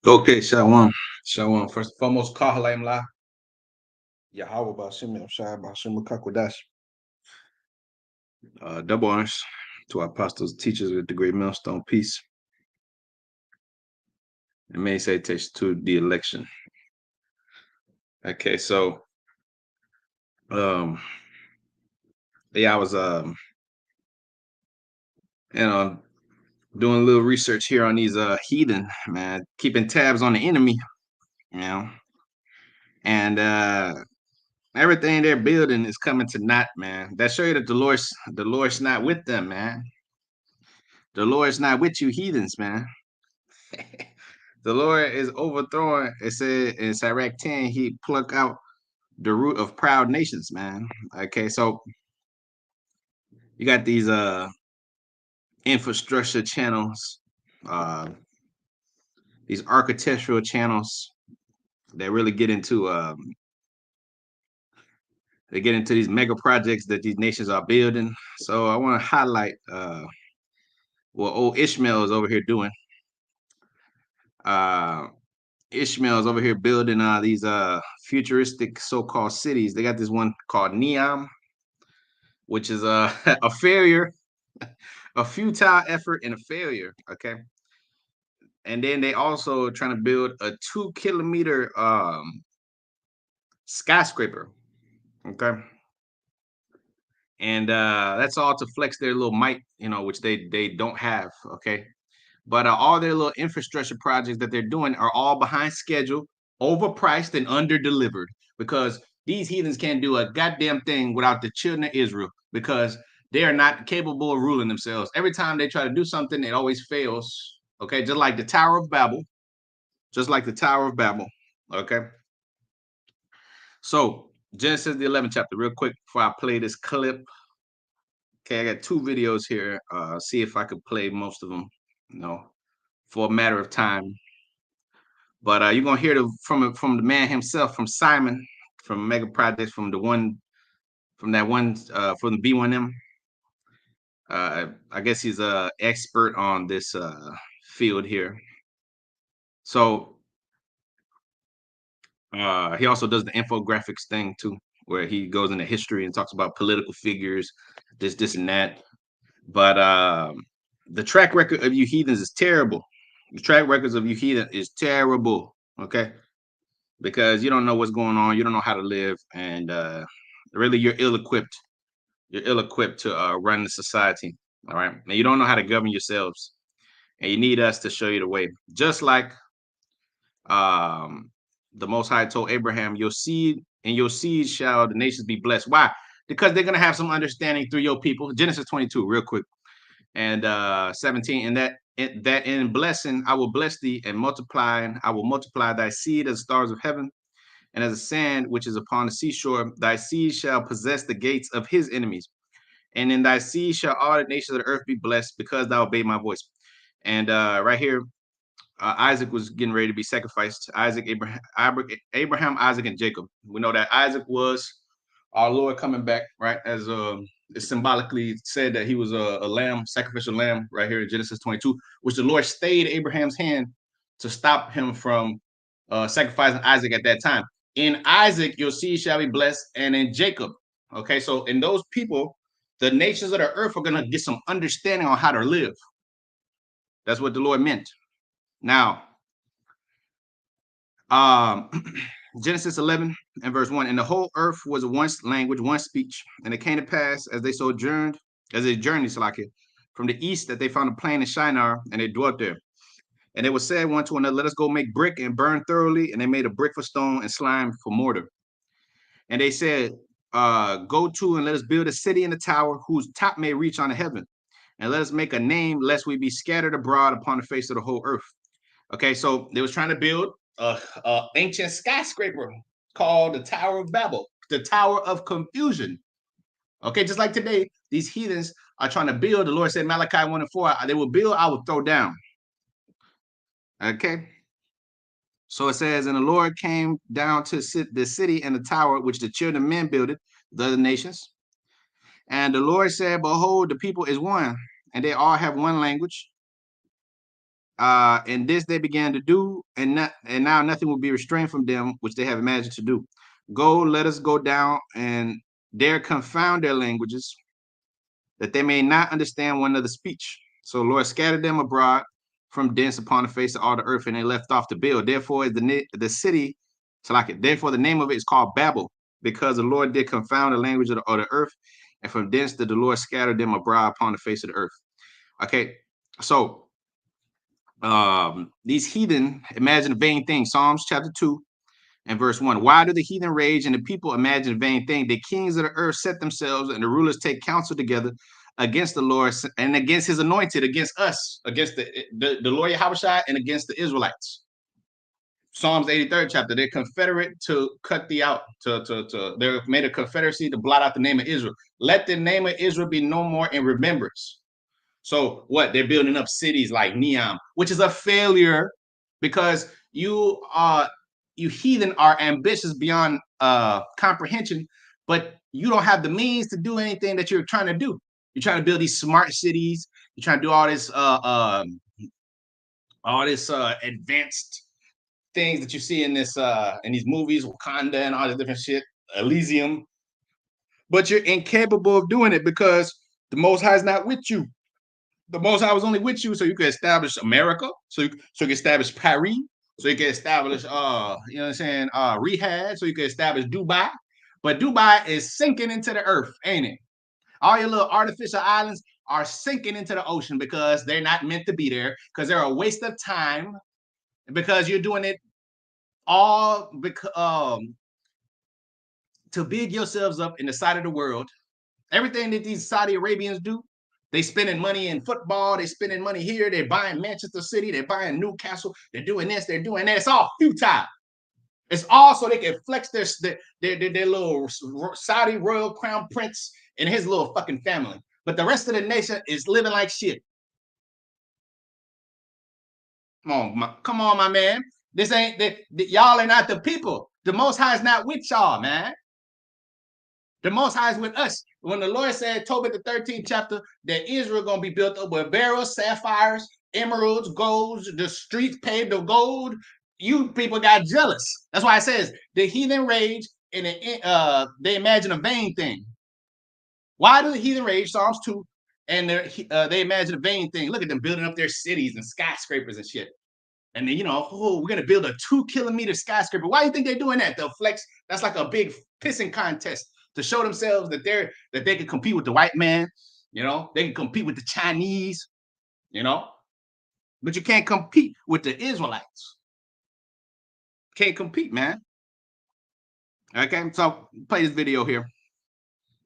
Okay, Shalom. Shalom. First and foremost, Kahalaim La. Yahweh Bashim Shai Bashim Kakwadash. Double honors to our apostles, teachers with the great millstone peace. And may salutation to the election. Okay, so yeah, I was doing a little research here on these heathen, man, keeping tabs on the enemy, you know, and everything they're building is coming to naught, man. That show you that the Lord's not with them, man. The Lord's not with you, heathens, man. The Lord is overthrowing. It said in Sirach 10, he pluck out the root of proud nations, man. Okay, so you got these infrastructure channels, uh these architectural channels that really get into they get into these mega projects that these nations are building. So I want to highlight what old Ishmael is over here doing. Uh Ishmael is over here building these futuristic so-called cities. They got this one called Neom, which is a failure, a futile effort and a failure. Okay. And then they also trying to build a 2 kilometer skyscraper. Okay. And that's all to flex their little might, which they don't have. Okay. But all their little infrastructure projects that they're doing are all behind schedule, overpriced, and under delivered, because these heathens can't do a goddamn thing without the children of Israel, because they are not capable of ruling themselves. Every time they try to do something, it always fails. Okay, just like the Tower of Babel, just like the Tower of Babel. Okay, so Genesis the 11th chapter, real quick before I play this clip. Okay, I got two videos here. See if I could play most of them. For a matter of time. But you're gonna hear from the man himself, from Simon, from Mega Projects, from the one, from that one, from the B1M. I guess he's a expert on this field here. So he also does the infographics thing too, where he goes into history and talks about political figures, this, and that. But the track record of you heathens is terrible. The track records of you heathen is terrible. Okay. Because you don't know what's going on, you don't know how to live, and really you're ill-equipped. You're ill-equipped to run the society. All right, and you don't know how to govern yourselves, and you need us to show you the way. Just like um, the Most High told Abraham, "Your seed and your seed shall the nations be blessed." Why? Because they're gonna have some understanding through your people. Genesis 22, real quick, and 17, and that in blessing I will bless thee, and multiplying I will multiply thy seed as the stars of heaven, and as a sand which is upon the seashore. Thy seed shall possess the gates of his enemies. And in thy seed shall all the nations of the earth be blessed, because thou obeyed my voice. And right here, Isaac was getting ready to be sacrificed. Abraham, Isaac, and Jacob. We know that Isaac was our Lord coming back, right? As it's symbolically said that he was a lamb, sacrificial lamb, right here in Genesis 22, which the Lord stayed Abraham's hand to stop him from sacrificing Isaac at that time. In Isaac, your seed shall be blessed, and in Jacob. Okay, so in those people, the nations of the earth are going to get some understanding on how to live. That's what the Lord meant. Now, um, Genesis 11 and verse 1, and the whole earth was once language, one speech, and it came to pass as they journeyed, Salakia, from the east, that they found a plain in Shinar, and they dwelt there. And they were said one to another, let us go make brick and burn thoroughly. And they made a brick for stone and slime for mortar. And they said, go to and let us build a city in the tower whose top may reach on the heaven. And let us make a name, lest we be scattered abroad upon the face of the whole earth. Okay, so they was trying to build a ancient skyscraper called the Tower of Babel, the Tower of Confusion. Okay, just like today, these heathens are trying to build. The Lord said, Malachi 1 and 4, they will build, I will throw down. Okay. So it says, and the Lord came down to the city and the tower which the children of men builded, the other nations. And the Lord said, behold, the people is one, and they all have one language. And this they began to do, and now nothing will be restrained from them which they have imagined to do. Go, let us go down and there confound their languages, that they may not understand one another's speech. So the Lord scattered them abroad from thence upon the face of all the earth, and they left off to build. Therefore, is the city, so like it. Therefore, the name of it is called Babel, because the Lord did confound the language of the earth, and from thence did the Lord scatter them abroad upon the face of the earth. Okay, so these heathen imagine a vain thing. Psalms chapter 2 and verse 1. Why do the heathen rage and the people imagine a vain thing? The kings of the earth set themselves and the rulers take counsel together against the Lord and against his anointed, against us, against the Lord Yahushua and against the Israelites. Psalms 83rd chapter, they're confederate to cut thee out, they're made a confederacy to blot out the name of Israel. Let the name of Israel be no more in remembrance. So what? They're building up cities like Neom, which is a failure because you heathen are ambitious beyond comprehension, but you don't have the means to do anything that you're trying to do. You're trying to build these smart cities. You're trying to do all this advanced things that you see in these movies, Wakanda and all this different shit, Elysium. But you're incapable of doing it because the Most High is not with you. The Most High was only with you so you could establish America, so you could establish Paris, so you could establish you know what I'm saying, Riyadh, so you could establish Dubai. But Dubai is sinking into the earth, ain't it? All your little artificial islands are sinking into the ocean because they're not meant to be there, because they're a waste of time, because you're doing it all because to big yourselves up in the sight of the world. Everything that these Saudi Arabians do, they spending money in football, they spending money here, they're buying Manchester City, they're buying Newcastle, they're doing this, they're doing that. It's all futile. It's all so they can flex their little Saudi royal crown prince and his little fucking family. But the rest of the nation is living like shit. Come on, my man. This ain't y'all are not the people. The Most High is not with y'all, man. The Most High is with us. When the Lord said, Tobit the 13th chapter, that Israel gonna be built up with beryls, sapphires, emeralds, golds, the streets paved of gold, you people got jealous. That's why it says the heathen rage and they imagine a vain thing. Why do the heathen rage? Psalms 2, and they imagine a vain thing. Look at them building up their cities and skyscrapers and shit. And then, we're gonna build a 2-kilometer skyscraper. Why do you think they're doing that? They'll flex. That's like a big pissing contest to show themselves that they can compete with the white man. They can compete with the Chinese. But you can't compete with the Israelites. Can't compete, man. Okay, so play this video here.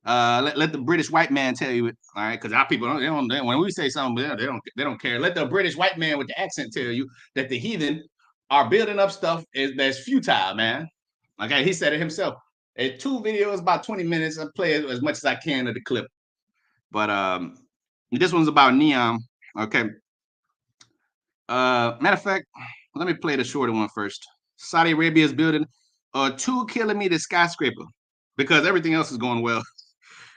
Let the British white man tell you it, all right? Because our people when we say something, they don't care. Let the British white man with the accent tell you that the heathen are building up stuff that's futile, man. Okay, he said it himself. It's 2 videos, about 20 minutes. I play as much as I can of the clip, but this one's about Neom. Okay. Matter of fact, let me play the shorter one first. Saudi Arabia is building a 2-kilometer skyscraper because everything else is going well.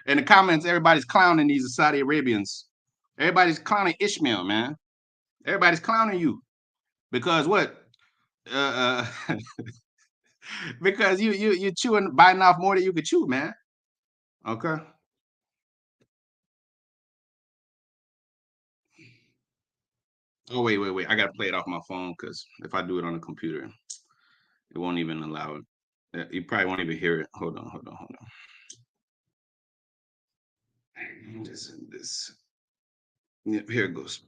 In the comments, everybody's clowning these Saudi Arabians. Everybody's clowning Ishmael, man. Everybody's clowning you because what? Because you chewing, biting off more than you could chew, man. Okay. Oh wait. I gotta play it off my phone because if I do it on the computer, it won't even allow it. You probably won't even hear it. Hold on. This. Yep, here it goes.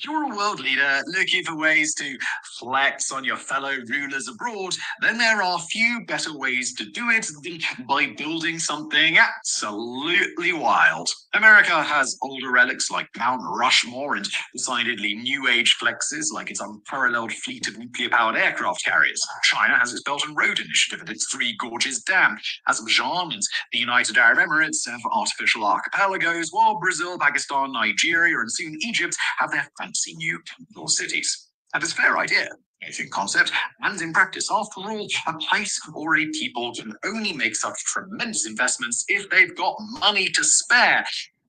If you're a world leader looking for ways to flex on your fellow rulers abroad, then there are few better ways to do it than by building something absolutely wild. America has older relics like Mount Rushmore and decidedly new age flexes like its unparalleled fleet of nuclear powered aircraft carriers. China has its Belt and Road Initiative and its Three Gorges Dam. Azerbaijan and the United Arab Emirates have artificial archipelagos, while Brazil, Pakistan, Nigeria, and soon Egypt have their fancy new capital cities. And it's a fair idea, both in concept and in practice. After all, a place or a people can only make such tremendous investments if they've got money to spare.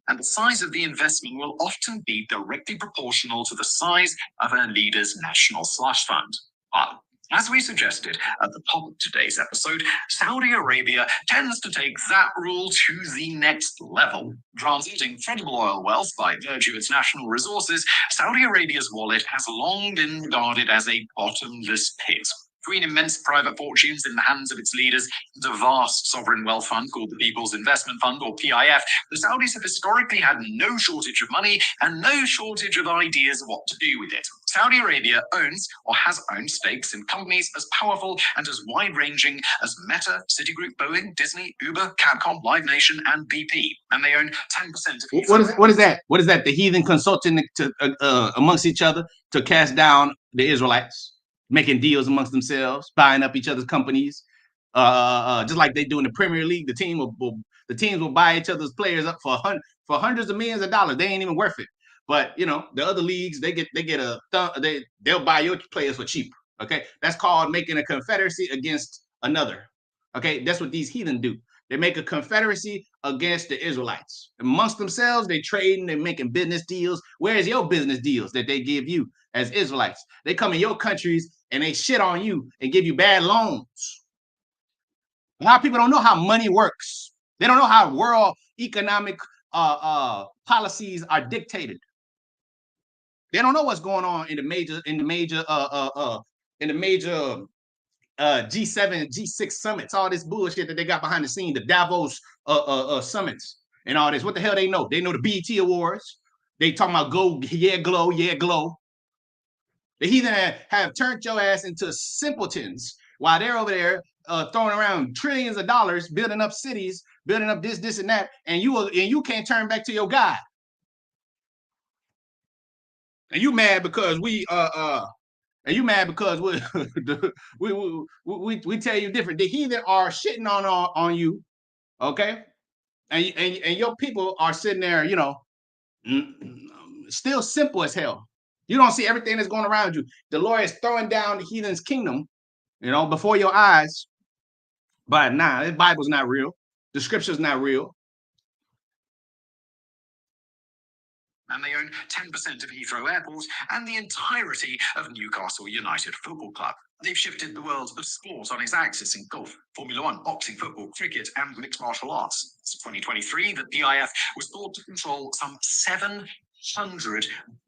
And the size of the investment will often be directly proportional to the size of a leader's national slush fund. But as we suggested at the top of today's episode, Saudi Arabia tends to take that rule to the next level. Granted incredible oil wealth by virtue of its national resources, Saudi Arabia's wallet has long been regarded as a bottomless pit. Between immense private fortunes in the hands of its leaders and a vast sovereign wealth fund called the People's Investment Fund, or PIF, the Saudis have historically had no shortage of money and no shortage of ideas of what to do with it. Saudi Arabia owns or has owned stakes in companies as powerful and as wide-ranging as Meta, Citigroup, Boeing, Disney, Uber, Capcom, Live Nation, and BP. And they own 10% of what is that? What is that? The heathen consulting to, amongst each other to cast down the Israelites, making deals amongst themselves, buying up each other's companies, just like they do in the Premier League. The teams will buy each other's players up for hundreds of millions of dollars. They ain't even worth it. But you know, the other leagues, they'll buy your players for cheap. Okay, that's called making a confederacy against another. Okay, that's what these heathen do. They make a confederacy against the Israelites. Amongst themselves, they trading, they're making business deals. Where's your business deals that they give you as Israelites? They come in your countries and they shit on you and give you bad loans. A lot of people don't know how money works. They don't know how world economic policies are dictated. They don't know what's going on in the major G7 and G6 summits, all this bullshit that they got behind the scene, the Davos summits and all this. What the hell they know? They know the BET Awards. They talking about go, yeah, glow, yeah, glow. The heathen have turned your ass into simpletons while they're over there throwing around trillions of dollars, building up cities, building up this, and that, and you can't turn back to your God. And you mad because we we tell you different. The heathen are shitting on you, okay? And your people are sitting there, you know, still simple as hell. You don't see everything that's going around you. The Lord is throwing down the heathen's kingdom, you know, before your eyes. But nah, the Bible's not real. The scripture's not real. And they own 10% of Heathrow Airport and the entirety of Newcastle United Football Club. They've shifted the world of sport on its axis in golf, Formula One, boxing, football, cricket, and mixed martial arts. Since 2023, the PIF was thought to control some $700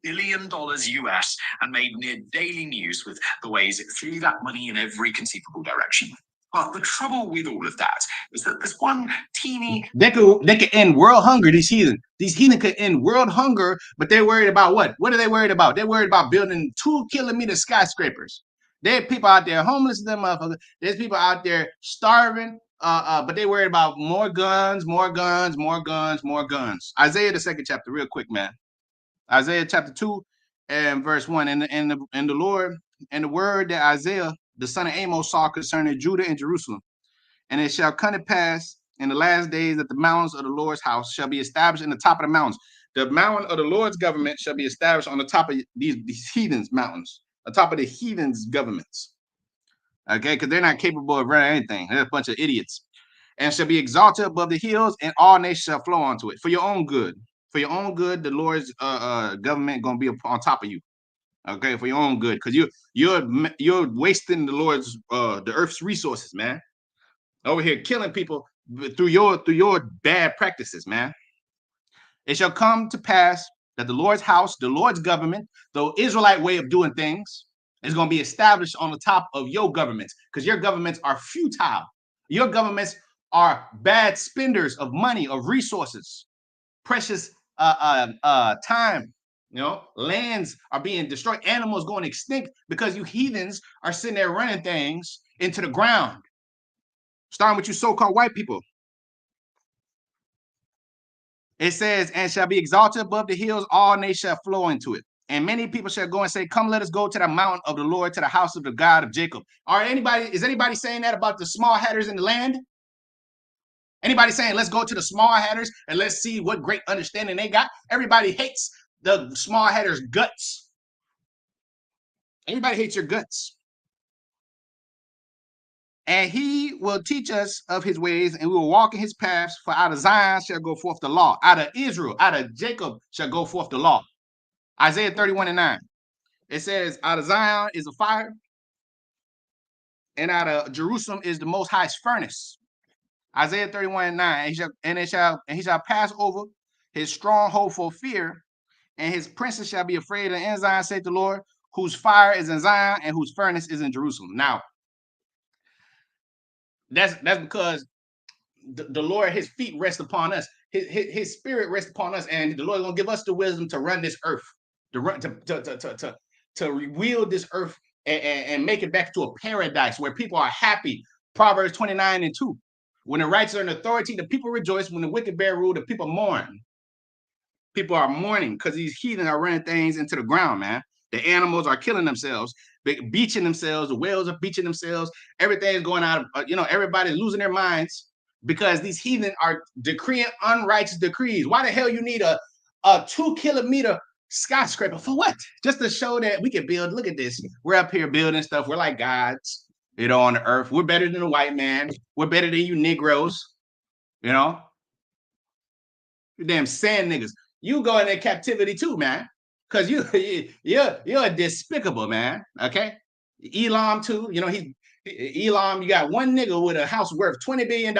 billion US and made near daily news with the ways it threw that money in every conceivable direction. But the trouble with all of that is that there's one teeny... They could end world hunger, these heathen. These heathen could end world hunger, but they're worried about what? What are they worried about? They're worried about building 2-kilometer skyscrapers. There are people out there homeless, them motherfuckers. There's people out there starving, but they worried about more guns, more guns, more guns, more guns. Isaiah the 2nd chapter, real quick, man. Isaiah chapter 2 and verse 1. And the Lord and the word that Isaiah the son of Amos saw concerning Judah and Jerusalem. And it shall come to pass in the last days that the mountains of the Lord's house shall be established in the top of the mountains. The mountain of the Lord's government shall be established on the top of these heathens' mountains, on top of the heathens' governments. Okay, because they're not capable of running anything. They're a bunch of idiots. And shall be exalted above the hills, and all nations shall flow onto it. For your own good. For your own good, the Lord's government going to be on top of you. Okay, for your own good, because you're wasting the Lord's the earth's resources, man. Over here killing people through your bad practices, man. It shall come to pass that the Lord's house, the Lord's government, the Israelite way of doing things, is going to be established on the top of your governments, because your governments are futile. Your governments are bad spenders of money, of resources, precious time Lands are being destroyed, animals going extinct because you heathens are sitting there running things into the ground. Starting with you so-called white people. It says, and shall be exalted above the hills, all nations shall flow into it. And many people shall go and say, come, let us go to the mountain of the Lord, to the house of the God of Jacob. Is anybody saying that about the small hatters in the land? Anybody saying, let's go to the small hatters and let's see what great understanding they got? Everybody hates the small hatters' guts. Everybody hates your guts. And he will teach us of his ways, and we will walk in his paths. For out of Zion shall go forth the law. Out of Israel, out of Jacob shall go forth the law. Isaiah 31:9. It says, out of Zion is a fire, and out of Jerusalem is the Most High's furnace. Isaiah 31:9. And he shall pass over his stronghold for fear, and his princes shall be afraid. And in Zion, saith the Lord, whose fire is in Zion, and whose furnace is in Jerusalem. Now, that's because the Lord, his feet rest upon us. His spirit rests upon us, and the Lord is going to give us the wisdom to run this earth, to wield this earth and make it back to a paradise where people are happy. Proverbs 29:2. When the righteous are in authority, the people rejoice. When the wicked bear rule, the people mourn. People are mourning because these heathen are running things into the ground, man. The animals are killing themselves, beaching themselves. The whales are beaching themselves. Everything is going out of, everybody's losing their minds because these heathen are decreeing unrighteous decrees. Why the hell you need a 2-kilometer skyscraper for what? Just to show that we can build. Look at this. We're up here building stuff. We're like gods, on the earth. We're better than the white man. We're better than you Negroes. You damn sand niggas. You go into captivity too, man. Cause you're despicable, man. Okay. Elam too. Elam, you got one nigga with a house worth $20 billion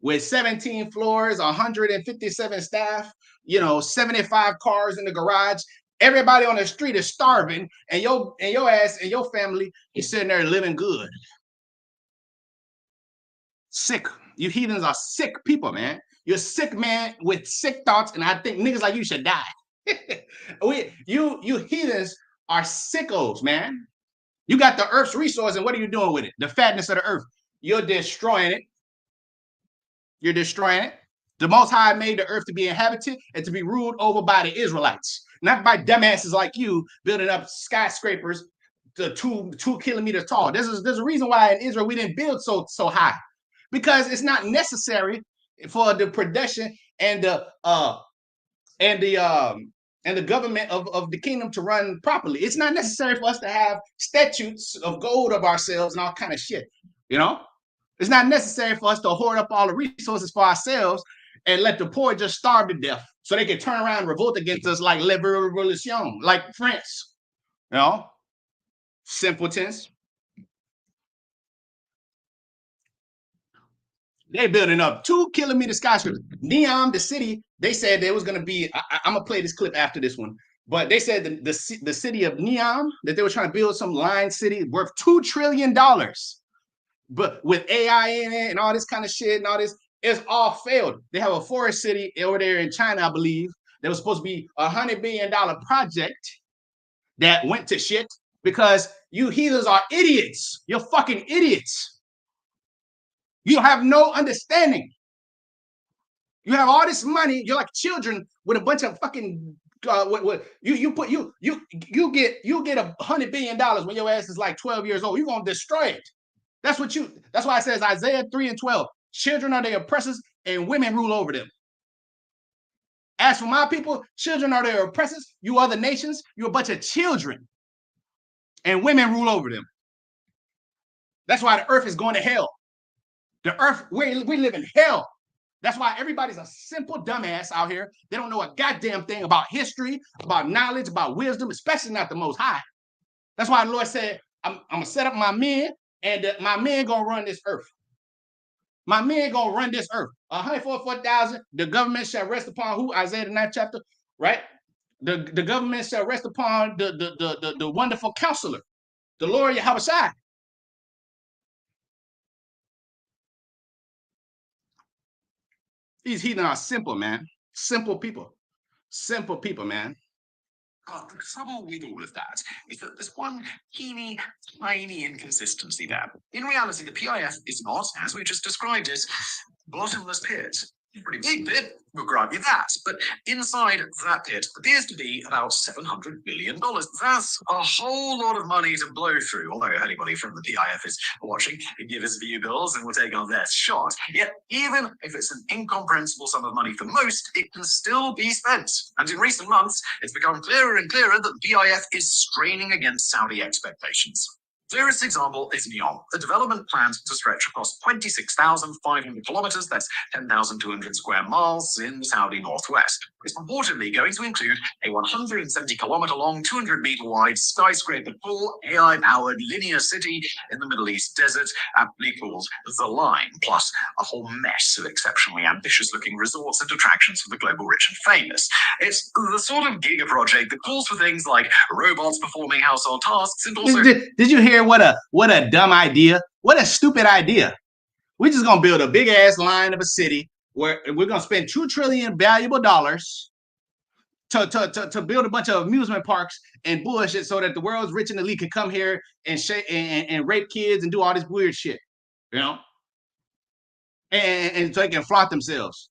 with 17 floors, 157 staff, 75 cars in the garage. Everybody on the street is starving, and your ass and your family is sitting there living good. Sick. You heathens are sick people, man. You're sick, man, with sick thoughts, and I think niggas like you should die. You heathens are sickos, man. You got the earth's resource, and what are you doing with it? The fatness of the earth. You're destroying it. You're destroying it. The Most High made the earth to be inhabited and to be ruled over by the Israelites, not by dumbasses like you building up skyscrapers to 2 kilometers tall. There's a reason why in Israel we didn't build so high, because it's not necessary for the production and the government of the kingdom to run properly. It's not necessary for us to have statutes of gold of ourselves and all kind of shit. It's not necessary for us to hoard up all the resources for ourselves and let the poor just starve to death so they can turn around and revolt against us like La Revolution, like France. Simpletons. They're building up 2-kilometer skyscrapers. Neom, the city, they said there was going to be. I'm gonna play this clip after this one, but they said the city of Neom, that they were trying to build some line city worth $2 trillion, but with AI in it and all this kind of shit and all this, it's all failed. They have a forest city over there in China, I believe, that was supposed to be $100 billion project that went to shit because you heathens are idiots. You're fucking idiots. You have no understanding. You have all this money. You're like children with a bunch of fucking. You get $100 billion when your ass is like 12 years old. You're gonna destroy it. That's why it says Isaiah 3:12. Children are their oppressors, and women rule over them. As for my people, children are their oppressors. You other nations, you're a bunch of children, and women rule over them. That's why the earth is going to hell. The earth, we live in hell. That's why everybody's a simple dumbass out here. They don't know a goddamn thing about history, about knowledge, about wisdom, especially not the Most High. That's why the Lord said, I'm going to set up my men, and my men going to run this earth. My men going to run this earth. 144,000, the government shall rest upon who? Isaiah the 9th chapter, right? The government shall rest upon the wonderful counselor, the Lord Yahweh. These heathen are simple, man. Simple people. Simple people, man. But the trouble with all of that is that there's one teeny, tiny inconsistency there. In reality, the PIF is not, as we just described it, bottomless pit. Pretty big pit, we'll grant you that. But inside that pit appears to be about $700 billion. That's a whole lot of money to blow through. Although if anybody from the PIF is watching, give us view bills and we'll take our best shot. Yet, even if it's an incomprehensible sum of money for most, it can still be spent. And in recent months, it's become clearer and clearer that the PIF is straining against Saudi expectations. Clearest example is Neom, a development planned to stretch across 26,500 kilometers, that's 10,200 square miles in the Saudi northwest. It's purportedly going to include a 170 kilometer long, 200 meter wide skyscraper full AI powered linear city in the Middle East desert, aptly called The Line, plus a whole mess of exceptionally ambitious looking resorts and attractions for the global rich and famous. It's the sort of giga project that calls for things like robots performing household tasks and also. Did you hear what a dumb idea? What a stupid idea. We're just gonna build a big ass line of a city where we're gonna spend $2 trillion valuable dollars to build a bunch of amusement parks and bullshit so that the world's rich and elite can come here and and rape kids and do all this weird shit, you know, and so they can flaunt themselves.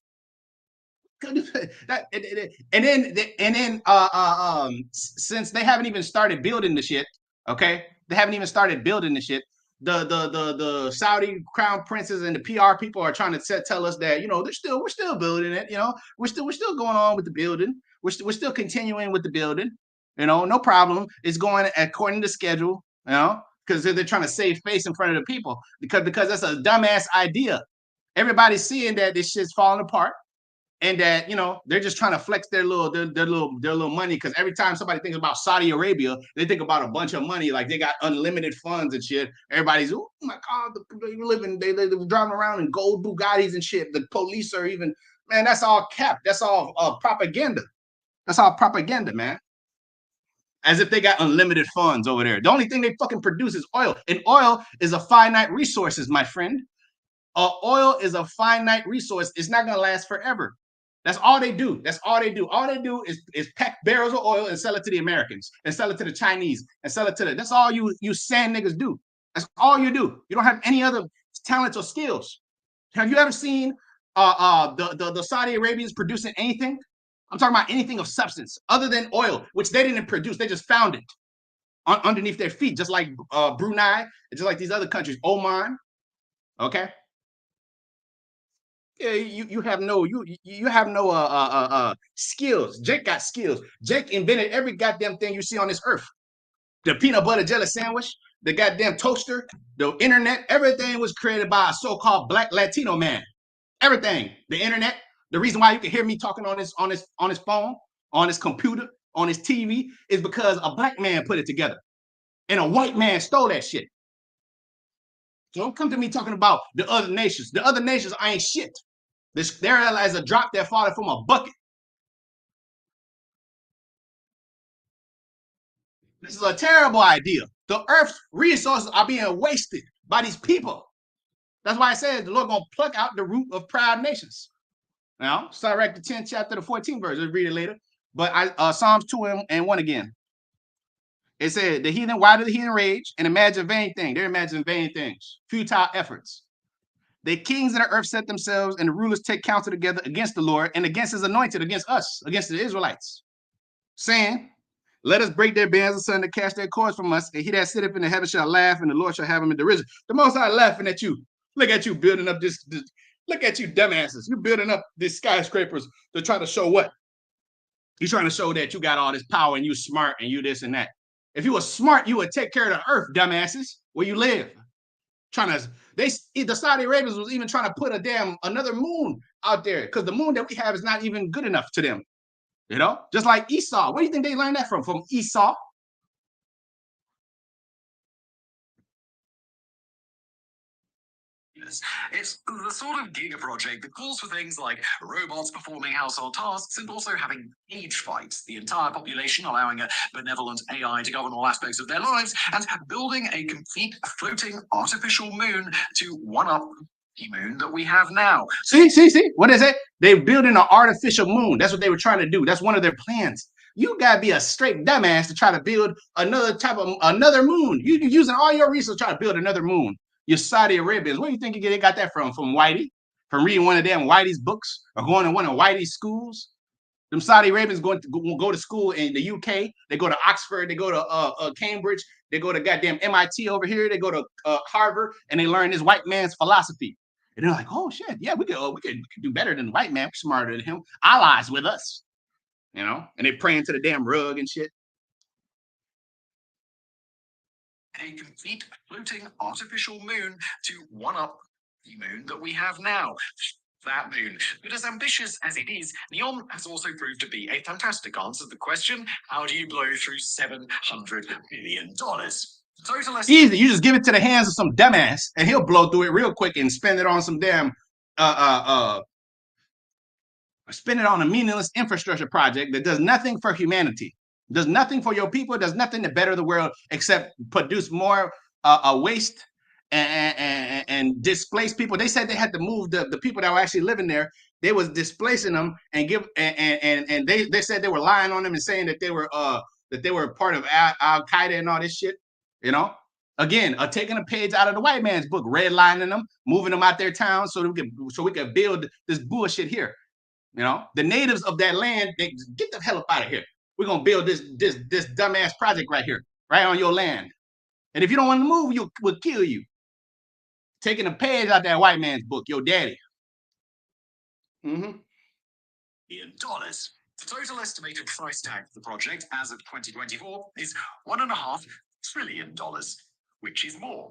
Since they haven't even started building the shit, okay, they haven't even started building the shit. The Saudi crown princes and the PR people are trying to tell us that, you know, we're still building it, you know, we're still going on with the building, we're still continuing with the building, you know, no problem, it's going according to schedule, you know, because they're trying to save face in front of the people because that's a dumbass idea. Everybody's seeing that this shit's falling apart, and that, you know, they're just trying to flex their little money, because every time somebody thinks about Saudi Arabia, they think about a bunch of money, like they got unlimited funds and shit. Everybody's, oh my god, they driving around in gold Bugattis and shit. The police are even, man, that's all cap, that's all propaganda, that's all propaganda, man. As if they got unlimited funds over there. The only thing they fucking produce is oil, and oil is a finite resources, my friend. Oil is a finite resource. It's not gonna last forever. That's all they do. That's all they do. All they do is pack barrels of oil and sell it to the Americans and sell it to the Chinese and sell it to the. That's all you sand niggas do. That's all you do. You don't have any other talents or skills. Have you ever seen the Saudi Arabians producing anything? I'm talking about anything of substance other than oil, which they didn't produce. They just found it underneath their feet, just like Brunei, just like these other countries, Oman. Okay. Yeah, you have no skills. Jake got skills. Jake invented every goddamn thing you see on this earth. The peanut butter jelly sandwich, the goddamn toaster, the internet, everything was created by a so-called black Latino man. Everything. The internet. The reason why you can hear me talking on his phone, on his computer, on his TV is because a black man put it together. And a white man stole that shit. So don't come to me talking about the other nations. The other nations ain't shit. They're as a drop that falling from a bucket. This is a terrible idea. The earth's resources are being wasted by these people. That's why I said the Lord gonna pluck out the root of proud nations. Now, Sirach the 10th chapter, the 14th verse. Let's read it later. But Psalms 2 and 1 again. It said, the heathen, why do the heathen rage and imagine vain things? They're imagining vain things, futile efforts. The kings of the earth set themselves, and the rulers take counsel together against the Lord and against his anointed, against us, against the Israelites, saying, let us break their bands asunder, cast their cords from us, and he that sitteth in the heaven shall laugh, and the Lord shall have him in derision. The Most High laughing at you. Look at you building up this look at you dumbasses. You're building up these skyscrapers to try to show what? You're trying to show that you got all this power and you smart and you this and that. If you were smart, you would take care of the earth, dumbasses, where you live. The Saudi Arabians was even trying to put another moon out there, because the moon that we have is not even good enough to them. You know, just like Esau. Where do you think they learned that from? From Esau. It's the sort of giga project that calls for things like robots performing household tasks and also having cage fights, the entire population allowing a benevolent AI to govern all aspects of their lives, and building a complete floating artificial moon to one-up the moon that we have now. See? What is it? They're building an artificial moon. That's what they were trying to do. That's one of their plans. You gotta be a straight dumbass to try to build another moon. You're using all your resources to try to build another moon. You're Saudi Arabians. Where do you think they got that from? From Whitey? From reading one of them Whitey's books or going to one of Whitey's schools? Them Saudi Arabians go to school in the UK. They go to Oxford. They go to Cambridge. They go to goddamn MIT over here. They go to Harvard, and they learn this white man's philosophy. And they're like, oh shit, yeah, we could do better than the white man. We're smarter than him. Allies with us, you know. And they praying to the damn rug and shit. A complete floating artificial moon to one up the moon that we have now. That moon. But as ambitious as it is, NEOM has also proved to be a fantastic answer to the question, how do you blow through $700 billion? Total easy. You just give it to the hands of some dumbass, and he'll blow through it real quick and spend it on some damn spend it on a meaningless infrastructure project that does nothing for humanity, does nothing for your people, does nothing to better the world except produce more waste and displace people. They said they had to move the people that were actually living there. They was displacing them and they said they were lying on them and saying that they were part of Al Qaeda and all this shit. You know, again, taking a page out of the white man's book, redlining them, moving them out their town so we can build this bullshit here. You know, the natives of that land, they get the hell up out of here. We're gonna build this dumbass project right here, right on your land. And if you don't want to move, we'll kill you. Taking a page out that white man's book, your daddy. $1 billion. The total estimated price tag for the project as of 2024 is $1.5 trillion, which is more,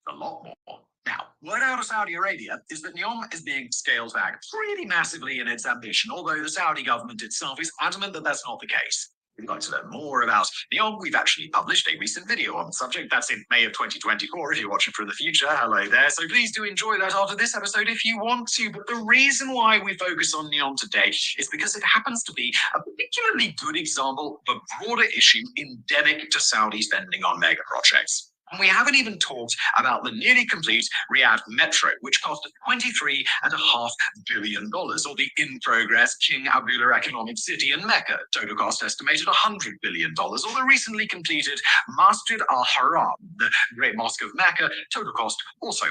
a lot more. Now, word out of Saudi Arabia is that NEOM is being scaled back pretty massively in its ambition, although the Saudi government itself is adamant that that's not the case. If you'd like to learn more about NEOM, we've actually published a recent video on the subject. That's in May of 2024. If you're watching from the future, hello there. So please do enjoy that after this episode if you want to. But the reason why we focus on NEOM today is because it happens to be a particularly good example of a broader issue endemic to Saudi spending on mega projects. And we haven't even talked about the nearly complete Riyadh Metro, which cost $23.5 billion, or the in-progress King Abdullah Economic City in Mecca, total cost estimated $100 billion, or the recently completed Masjid al-Haram, the Great Mosque of Mecca, total cost also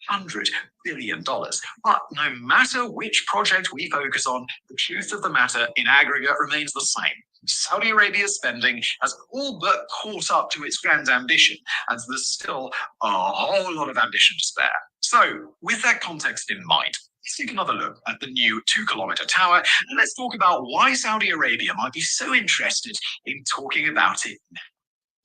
$100 billion. But no matter which project we focus on, the truth of the matter in aggregate remains the same. Saudi Arabia's spending has all but caught up to its grand ambition, and there's still a whole lot of ambition to spare. So, with that context in mind, let's take another look at the new 2-kilometer tower, and let's talk about why Saudi Arabia might be so interested in talking about it now.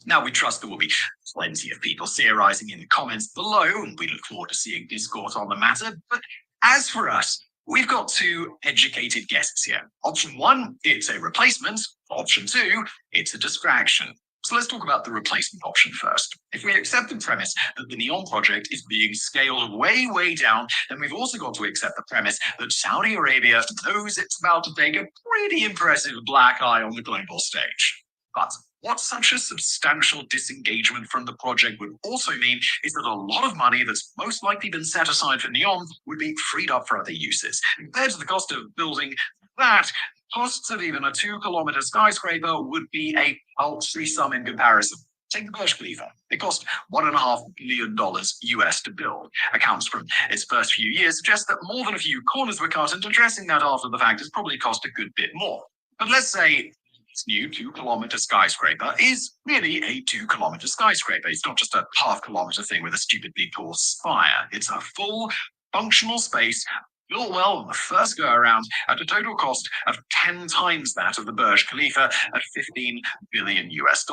Now, we trust there will be plenty of people theorizing in the comments below, and we look forward to seeing discourse on the matter. But as for us, we've got two educated guesses here. Option 1, it's a replacement. Option 2, it's a distraction. So let's talk about the replacement option first. If we accept the premise that the NEOM project is being scaled way, way down, then we've also got to accept the premise that Saudi Arabia knows it's about to take a pretty impressive black eye on the global stage. But what such a substantial disengagement from the project would also mean is that a lot of money that's most likely been set aside for NEOM would be freed up for other uses. Compared to the cost of building that, costs of even a 2-kilometer skyscraper would be a paltry sum in comparison. Take the Burj Khalifa. It cost $1.5 billion US to build. Accounts from its first few years suggest that more than a few corners were cut, and addressing that after the fact has probably cost a good bit more. But let's say this new 2-kilometer skyscraper is really a 2-kilometer skyscraper. It's not just a half-kilometer thing with a stupidly tall spire. It's a full, functional space built well on the first go around at a total cost of 10 times that of the Burj Khalifa at $15 billion US.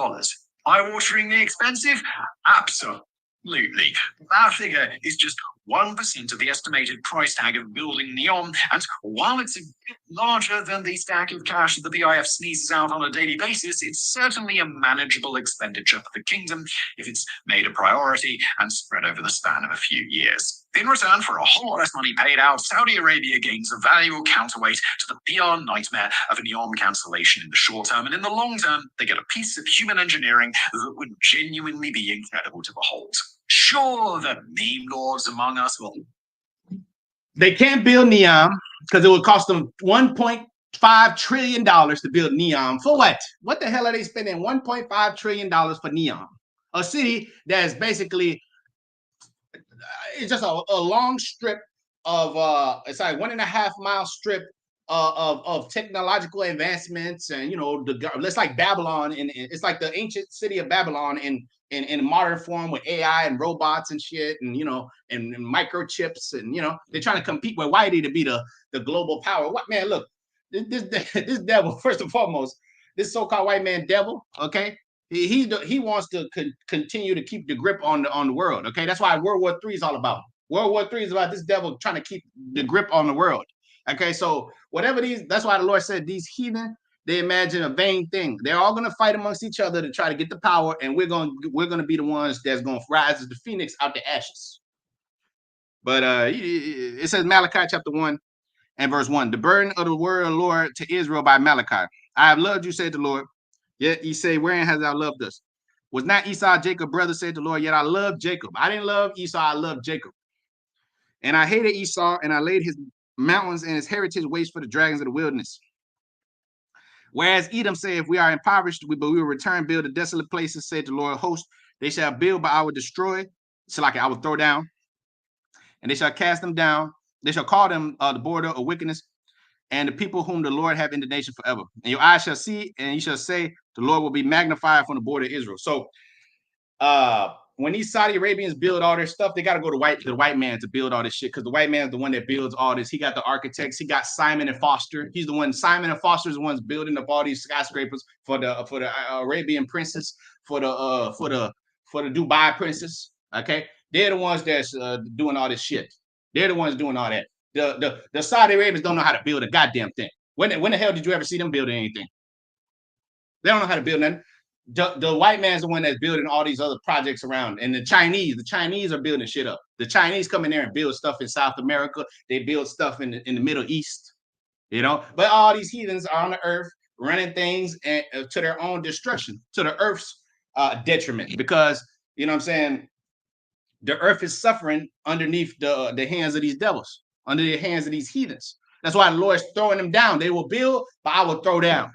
Eye-wateringly expensive? Absolutely. That figure is just 1% of the estimated price tag of building NEOM, and while it's a bit larger than the stack of cash that the PIF sneezes out on a daily basis, it's certainly a manageable expenditure for the kingdom if it's made a priority and spread over the span of a few years. In return for a whole lot less money paid out, Saudi Arabia gains a valuable counterweight to the PR nightmare of a NEOM cancellation in the short term, and in the long term, they get a piece of human engineering that would genuinely be incredible to behold. Sure, the meme lords among us will. They can't build NEOM because it would cost them $1.2 $5 trillion to build Neom. For what? What the hell are they spending $1.5 trillion for Neom? A city that's basically it's just a long strip of it's like 1.5 mile strip of technological advancements, and it's like Babylon, and it's like the ancient city of Babylon in modern form with AI and robots and shit, and microchips, and they're trying to compete with Whitey to be the global power. What man? Look, this devil, first and foremost, this so-called white man devil, okay? He wants to continue to keep the grip on the world. Okay, that's why World War III is all about. World War III is about this devil trying to keep the grip on the world. Okay, so whatever that's why the Lord said these heathen, they imagine a vain thing. They're all gonna fight amongst each other to try to get the power, and we're gonna be the ones that's gonna rise as the phoenix out the ashes. But it says Malachi chapter 1 and verse 1. The burden of the word of the Lord to Israel by Malachi. I have loved you, said the Lord. Yet ye say, wherein has thou loved us? Was not Esau Jacob's brother, said the Lord? Yet I love Jacob. I didn't love Esau, I loved Jacob. And I hated Esau, and I laid his mountains and his heritage waste for the dragons of the wilderness. Whereas Edom said, if we are impoverished, but we will return, build the desolate places, said the Lord of hosts. They shall build, but I will destroy. So like I will throw down. And they shall cast them down. They shall call them the border of wickedness, and the people whom the Lord have in the nation forever. And your eyes shall see, and you shall say, the Lord will be magnified from the border of Israel. So when these Saudi Arabians build all their stuff, they got to go to the white man to build all this shit, because the white man's the one that builds all this. He got the architects. He got Simon and Foster. He's the one. Simon and Foster is the ones building up all these skyscrapers for the Arabian princess, for the Dubai princess. Okay, they're the ones that's doing all this shit. They're the ones doing all that. The Saudi Arabians don't know how to build a goddamn thing. When the hell did you ever see them building anything? They don't know how to build nothing. The white man's the one that's building all these other projects around. And the Chinese are building shit up. The Chinese come in there and build stuff in South America. They build stuff in the Middle East, But all these heathens are on the earth running things to their own destruction, to the earth's detriment. Because, you know what I'm saying, the earth is suffering underneath the hands of these devils, under the hands of these heathens. That's why the Lord's throwing them down. They will build, but I will throw down.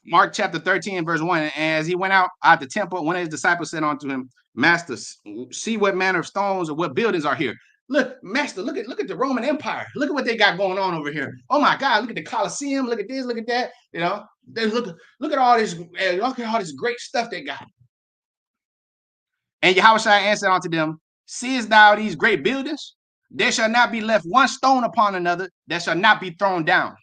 Mark chapter 13, verse 1. And as he went out the temple, one of his disciples said unto him, Master, see what manner of stones or what buildings are here. Look, Master, look at the Roman Empire. Look at what they got going on over here. Oh my God, look at the Colosseum. Look at this, look at that. Look at all this, look at all this great stuff they got. And Yahushua answered unto them, seest thou these great buildings? There shall not be left one stone upon another that shall not be thrown down.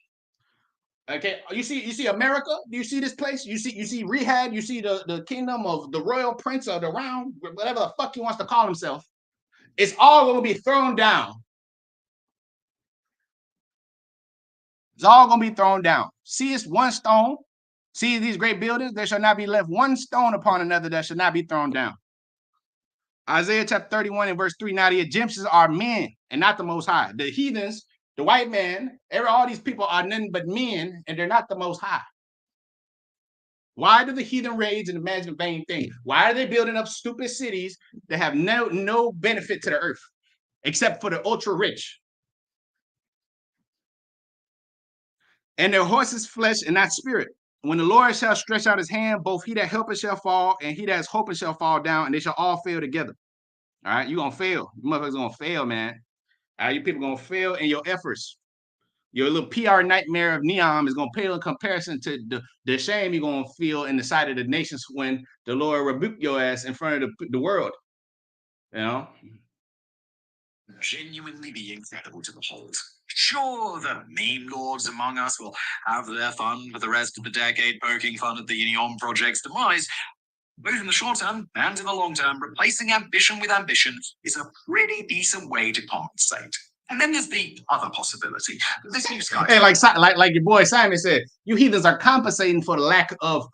Okay, you see America? Do you see this place? You see Rehab? You see the kingdom of the royal prince of the round, whatever the fuck he wants to call himself. It's all going to be thrown down. It's all going to be thrown down. See, it's one stone. See these great buildings? There shall not be left one stone upon another that shall not be thrown down. Isaiah chapter 31 and verse 3. Now the Egyptians are men and not the Most High. The heathens, the white man, all these people are nothing but men, and they're not the Most High. Why do the heathen rage and imagine a vain thing? Why are they building up stupid cities that have no benefit to the earth, except for the ultra rich? And their horses flesh and not spirit. When the Lord shall stretch out his hand, both he that helpeth shall fall, and he that is hoping shall fall down, and they shall all fail together. All right, you're going to fail. You motherfuckers going to fail, man. All right, you people going to fail in your efforts. Your little PR nightmare of Neom is going to pale in comparison to the shame you're going to feel in the sight of the nations when the Lord rebuke your ass in front of the world. Genuinely be incredible to behold. Sure, the meme lords among us will have their fun for the rest of the decade, poking fun at the Neom project's demise. Both in the short term and in the long term, replacing ambition with ambition is a pretty decent way to compensate. And then there's the other possibility. This new sky. Hey, like your boy Simon said, you heathens are compensating for the lack of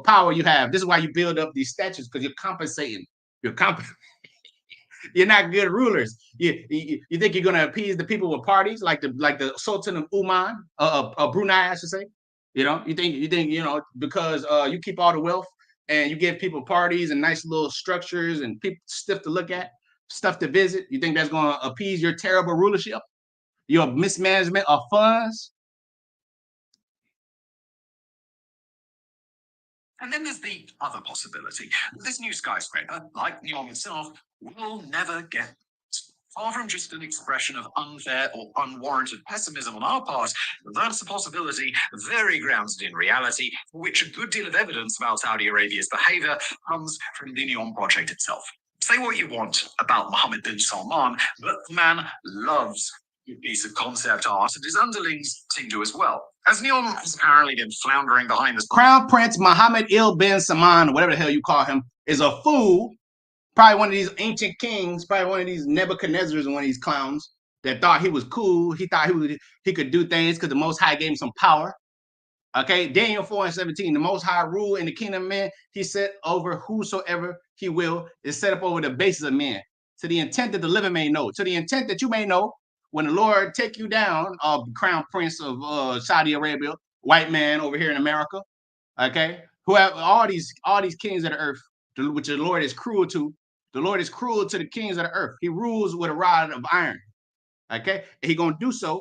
power you have. This is why you build up these statues, because you're compensating. You're not good rulers. You think you're gonna appease the people with parties like the Sultan of Oman, Brunei, I should say. You think because you keep all the wealth and you give people parties and nice little structures and stuff to look at, stuff to visit. You think that's gonna appease your terrible rulership? your mismanagement of funds. And then there's the other possibility. This new skyscraper, like Neom itself, will never get. Far from just an expression of unfair or unwarranted pessimism on our part, that's a possibility very grounded in reality, for which a good deal of evidence about Saudi Arabia's behavior comes from the Neom project itself. Say what you want about Mohammed bin Salman, but the man loves a piece of concept art, and his underlings seem to as well. As Neom has apparently been floundering behind this. Crown Prince Mohammed bin Salman, or whatever the hell you call him, is a fool. Probably one of these ancient kings, probably one of these Nebuchadnezzars and one of these clowns that thought he was cool. He thought he could do things because the Most High gave him some power. Okay, Daniel 4:17, the Most High rule in the kingdom of men, he set over whosoever he will, is set up over the bases of men, to the intent that the living may know, to the intent that you may know, when the Lord take you down, crown prince of Saudi Arabia, white man over here in America, okay, who have all these kings of the earth, which the Lord is cruel to. The Lord is cruel to the kings of the earth. He rules with a rod of iron, okay, and he gonna do so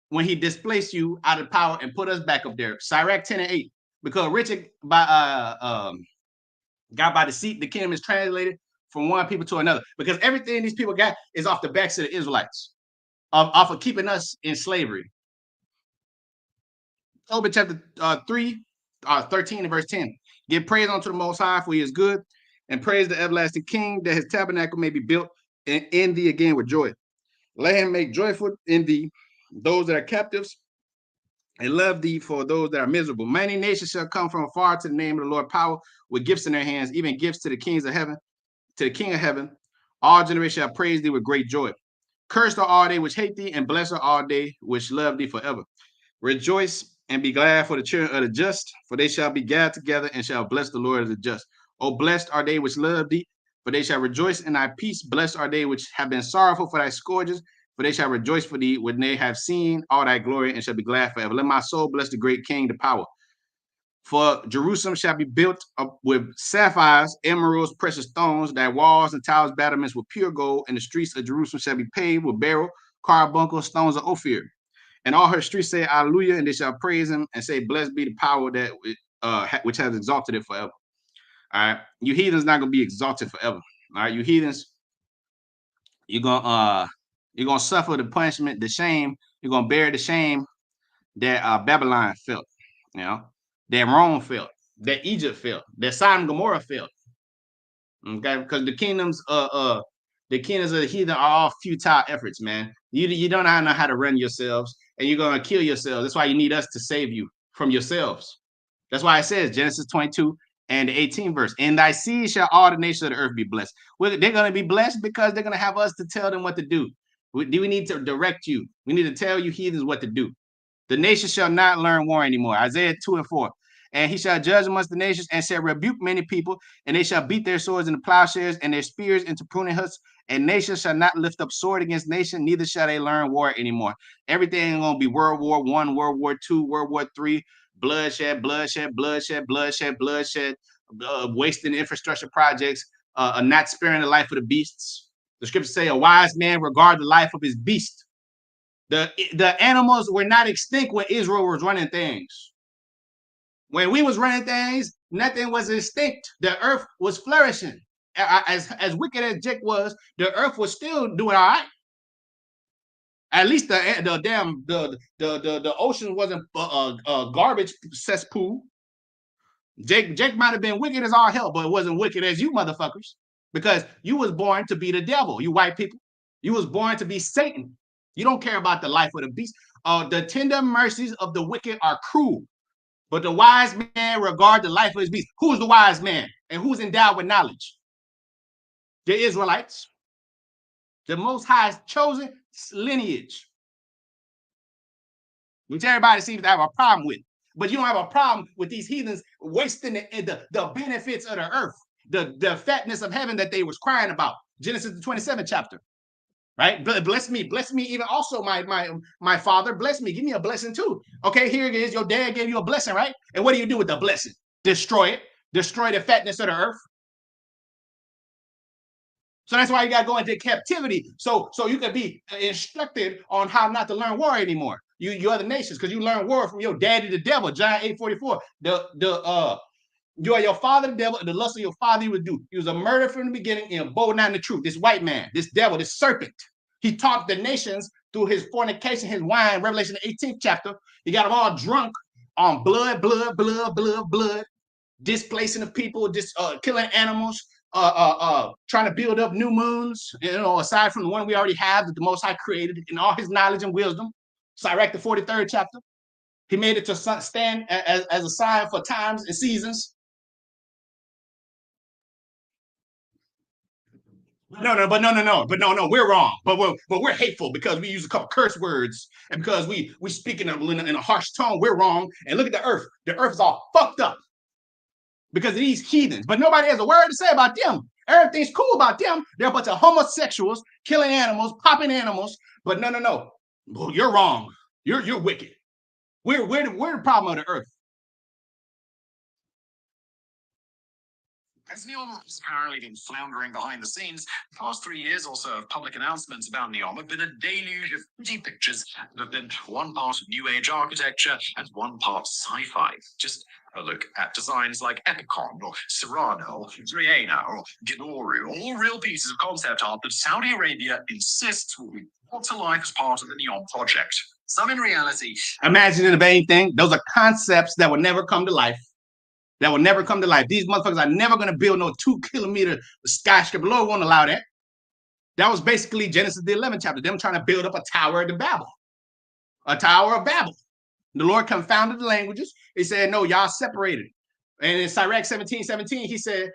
when he displaced you out of power and put us back up there. Sirach 10:8. Because Richard got by deceit, the kingdom is translated from one people to another. Because everything these people got is off the backs of the Israelites, off of keeping us in slavery. Tobit chapter 3, 13 and verse 10. Give praise unto the Most High, for he is good, and praise the everlasting King, that his tabernacle may be built in thee again with joy. Let him make joyful in thee those that are captives, and love thee for those that are miserable. Many nations shall come from afar to the name of the Lord, power with gifts in their hands, even gifts to the kings of heaven, to the King of heaven. All generations shall praise thee with great joy. Cursed are all they which hate thee, and blessed are all they which love thee forever. Rejoice and be glad for the children of the just, for they shall be gathered together and shall bless the Lord of the just. O blessed are they which love thee, for they shall rejoice in thy peace. Blessed are they which have been sorrowful for thy scourges, for they shall rejoice for thee when they have seen all thy glory and shall be glad forever. Let my soul bless the great King, the power. For Jerusalem shall be built up with sapphires, emeralds, precious stones, thy walls and towers, battlements with pure gold, and the streets of Jerusalem shall be paved with beryl, carbuncle, stones of Ophir. And all her streets say hallelujah, and they shall praise him and say, blessed be the power that which has exalted it forever. All right, you heathens not gonna be exalted forever. All right, you heathens, you're gonna suffer the punishment, the shame. You're gonna bear the shame that Babylon felt, you know, that Rome felt, that Egypt felt, that Sodom and Gomorrah felt. Okay, because the kingdoms of the heathen are all futile efforts, man. You don't know how to run yourselves, and you're gonna kill yourselves. That's why you need us to save you from yourselves. That's why it says Genesis 22 and the 18th verse. In thy seed shall all the nations of the earth be blessed. Well, they're gonna be blessed because they're gonna have us to tell them what to do. We need to direct you. We need to tell you heathens what to do. The nation shall not learn war anymore. Isaiah 2 and 4. And he shall judge amongst the nations and shall rebuke many people, and they shall beat their swords into plowshares and their spears into pruning hooks. And nation shall not lift up sword against nation, neither shall they learn war anymore. Everything is gonna be World War I, World War II, World War III, bloodshed, bloodshed, bloodshed, bloodshed, bloodshed, wasting infrastructure projects, not sparing the life of the beasts. The scriptures say a wise man regard the life of his beast. The animals were not extinct when Israel was running things. When we was running things, nothing was extinct. The earth was flourishing. As wicked as Jake was, the earth was still doing all right. At least the ocean wasn't a garbage cesspool. Jake might have been wicked as all hell, but it wasn't wicked as you motherfuckers, because you was born to be the devil. You white people, you was born to be Satan. You don't care about the life of the beast. The tender mercies of the wicked are cruel, but the wise man regard the life of his beast. Who's the wise man and who's endowed with knowledge? The Israelites, the Most High's chosen lineage, which everybody seems to have a problem with. But you don't have a problem with these heathens wasting the benefits of the earth, the fatness of heaven that they was crying about. Genesis the 27th chapter. Right? Bless me, even also my father, bless me, give me a blessing too. Okay, here it is. Your dad gave you a blessing, right? And what do you do with the blessing? Destroy it, destroy the fatness of the earth. So that's why you got to go into captivity. So you can be instructed on how not to learn war anymore. You other nations, because you learn war from your daddy, the devil. John 8:44. You are your father, the devil, and the lust of your father you would do. He was a murderer from the beginning and bold not in the truth. This white man, this devil, this serpent. He taught the nations through his fornication, his wine, Revelation 18th chapter. He got them all drunk on blood, displacing the people, killing animals, trying to build up new moons, aside from the one we already have that the Most High created in all his knowledge and wisdom. Sirach, the 43rd chapter. He made it to stand as a sign for times and seasons. No, we're wrong. But we're hateful because we use a couple curse words and because we speak in a harsh tone. We're wrong. And look at the earth. The earth is all fucked up because of these heathens. But nobody has a word to say about them. Everything's cool about them. They're a bunch of homosexuals, killing animals, popping animals. But no. Well, you're wrong. You're wicked. We're the problem of the earth. As Neom has apparently been floundering behind the scenes, the past 3 years or so of public announcements about Neom have been a deluge of pretty pictures that have been one part New Age architecture and one part sci-fi. Just a look at designs like Epicon or Cyrano or Triana or Ginoru, all real pieces of concept art that Saudi Arabia insists will be brought to life as part of the Neom project. Some in reality. Imagine the main thing. Those are concepts that will never come to life. These motherfuckers are never going to build no 2-kilometer skyscraper. Lord won't allow that. That was basically Genesis the 11th chapter. Them trying to build up a tower of Babel. The Lord confounded the languages. He said, no, y'all separated. And in Sirach 17:17, he said,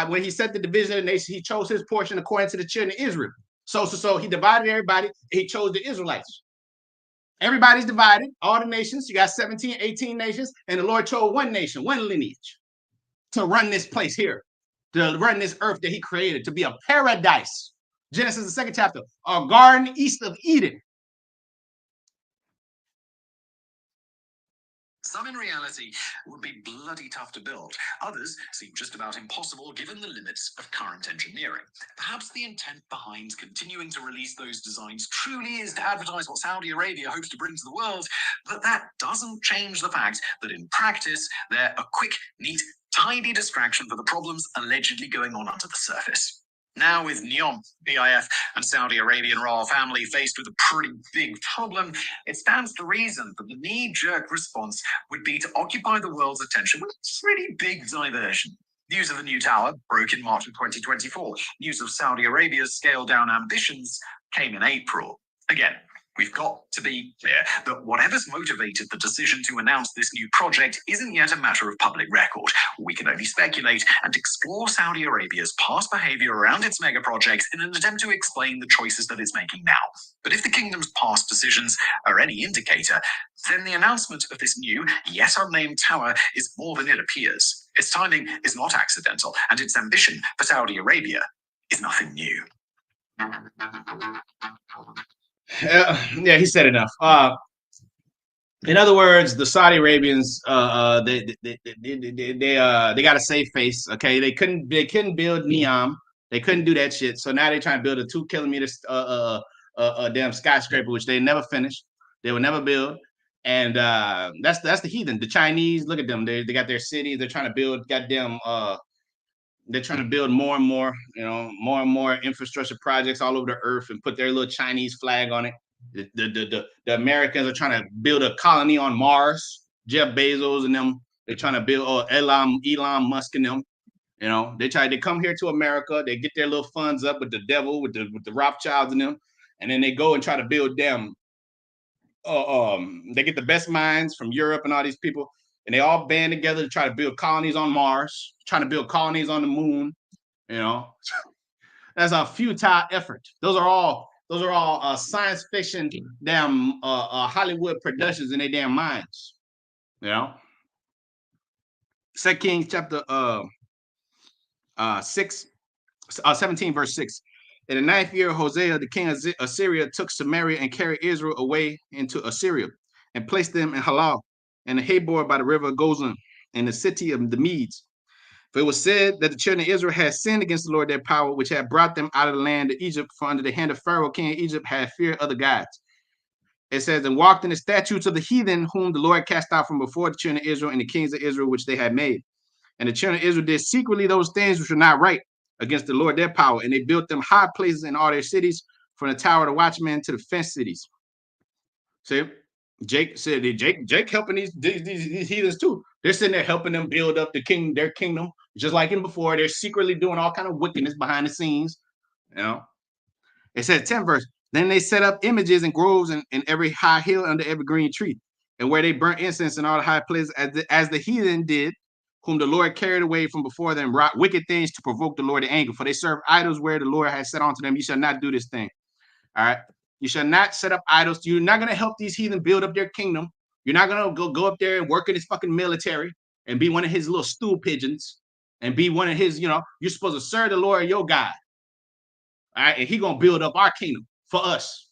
when he set the division of the nation, he chose his portion according to the children of Israel. So he divided everybody. And he chose the Israelites. Everybody's divided, all the nations. You got 17, 18 nations, and the Lord chose one nation, one lineage to run this place here, to run this earth that he created, to be a paradise. Genesis, the 2nd chapter, a garden east of Eden. Some in reality would be bloody tough to build. Others seem just about impossible given the limits of current engineering. Perhaps the intent behind continuing to release those designs truly is to advertise what Saudi Arabia hopes to bring to the world, but that doesn't change the fact that in practice, they're a quick, neat, tidy distraction for the problems allegedly going on under the surface. Now with Neom, PIF, and Saudi Arabian royal family faced with a pretty big problem, it stands to reason that the knee-jerk response would be to occupy the world's attention with a pretty big diversion. News of the new tower broke in March of 2024. News of Saudi Arabia's scaled-down ambitions came in April. Again, we've got to be clear that whatever's motivated the decision to announce this new project isn't yet a matter of public record. We can only speculate and explore Saudi Arabia's past behavior around its mega projects in an attempt to explain the choices that it's making now. But if the kingdom's past decisions are any indicator, then the announcement of this new, yet unnamed tower is more than it appears. Its timing is not accidental, and its ambition for Saudi Arabia is nothing new. Yeah, he said enough. In other words, the Saudi Arabians, they got a safe face. Okay, they couldn't build Neom. They couldn't do that shit. So now they're trying to build a 2-kilometer damn skyscraper, which they never finished. They will never build. And that's the heathen. The Chinese, look at them. They got their cities. They're trying to build goddamn. They're trying to build more and more, more and more infrastructure projects all over the earth and put their little Chinese flag on it. The Americans are trying to build a colony on Mars. Jeff Bezos and them, they're trying to build Elon Musk and them. They come here to America. They get their little funds up with the devil, with the Rothschilds and them, and then they go and try to build them. They get the best minds from Europe and all these people, and they all band together to try to build colonies on Mars, trying to build colonies on the moon. That's a futile effort. Those are all science fiction, damn Hollywood productions in their damn minds. 2 Kings chapter 17 verse 6. In the 9th year of Hosea, the king of Assyria took Samaria and carried Israel away into Assyria and placed them in Halal and the Habor by the river Gozan in the city of the Medes. For it was said that the children of Israel had sinned against the Lord their power, which had brought them out of the land of Egypt, for under the hand of Pharaoh, king of Egypt, had feared other gods. It says, and walked in the statutes of the heathen, whom the Lord cast out from before the children of Israel and the kings of Israel, which they had made. And the children of Israel did secretly those things which were not right against the Lord their power, and they built them high places in all their cities, from the tower of the watchman to the fenced cities. See, Jake said Jake helping these heathens too. They're sitting there helping them build up their kingdom, just like in before. They're secretly doing all kind of wickedness behind the scenes. You know, it said 10 verse. Then they set up images and groves in every high hill under every green tree, and where they burnt incense in all the high places, as the heathen did, whom the Lord carried away from before them, wrought wicked things to provoke the Lord to anger. For they serve idols where the Lord has said unto them, "You shall not do this thing." All right. You shall not set up idols. You're not going to help these heathen build up their kingdom. You're not going to go up there and work in his fucking military and be one of his little stool pigeons and be one of his, you're supposed to serve the Lord your God. All right. And he going to build up our kingdom for us.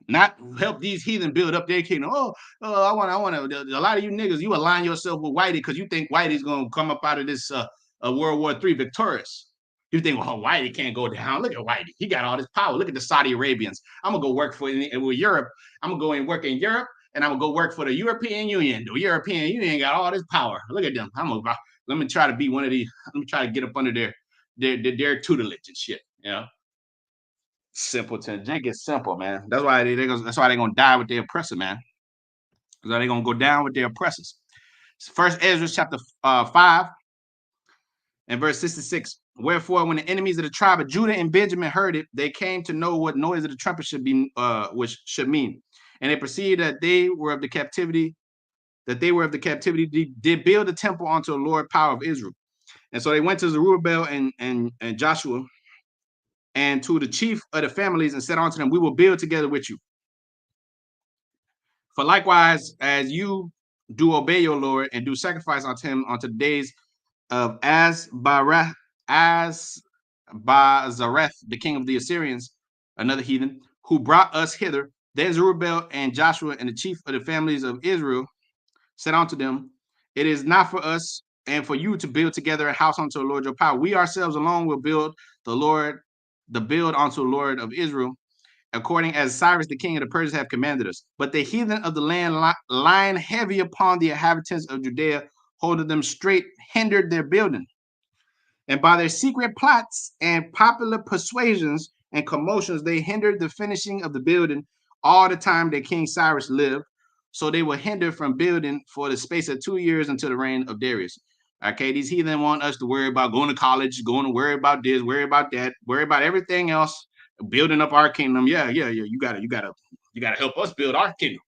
Not help these heathen build up their kingdom. I want to. A lot of you niggas, you align yourself with Whitey because you think Whitey's going to come up out of this World War III victorious. You think, well, Whitey can't go down. Look at Whitey. He got all this power. Look at the Saudi Arabians. I'm going to go work with Europe. I'm going to go and work in Europe, and I'm going to go work for the European Union. The European Union got all this power. Look at them. Let me try to be one of these. Let me try to get up under their tutelage and shit. Simpleton. Jake is simple, man. That's why they're gonna die with their oppressor, man. That's why they're gonna go down with their oppressors. First Ezra chapter 5 and verse 66. Wherefore, when the enemies of the tribe of Judah and Benjamin heard it, they came to know what noise of the trumpet should be, which should mean. And they perceived that they were of the captivity, did build a temple unto the Lord power of Israel. And so they went to Zerubbabel and Joshua and to the chief of the families and said unto them, we will build together with you. For likewise, as you do obey your Lord and do sacrifice unto him unto the days of Azbareth, the king of the Assyrians, another heathen, who brought us hither, then Zerubbabel and Joshua and the chief of the families of Israel said unto them, it is not for us and for you to build together a house unto the Lord your power. We ourselves alone will build the build unto the Lord of Israel, according as Cyrus the king of the Persians have commanded us. But the heathen of the land lying heavy upon the inhabitants of Judea, holding them straight, hindered their building. And by their secret plots and popular persuasions and commotions, they hindered the finishing of the building all the time that King Cyrus lived. So they were hindered from building for the space of 2 years until the reign of Darius. Okay, these heathen want us to worry about going to college, going to worry about this, worry about that, worry about everything else, building up our kingdom. Yeah. You gotta help us build our kingdom.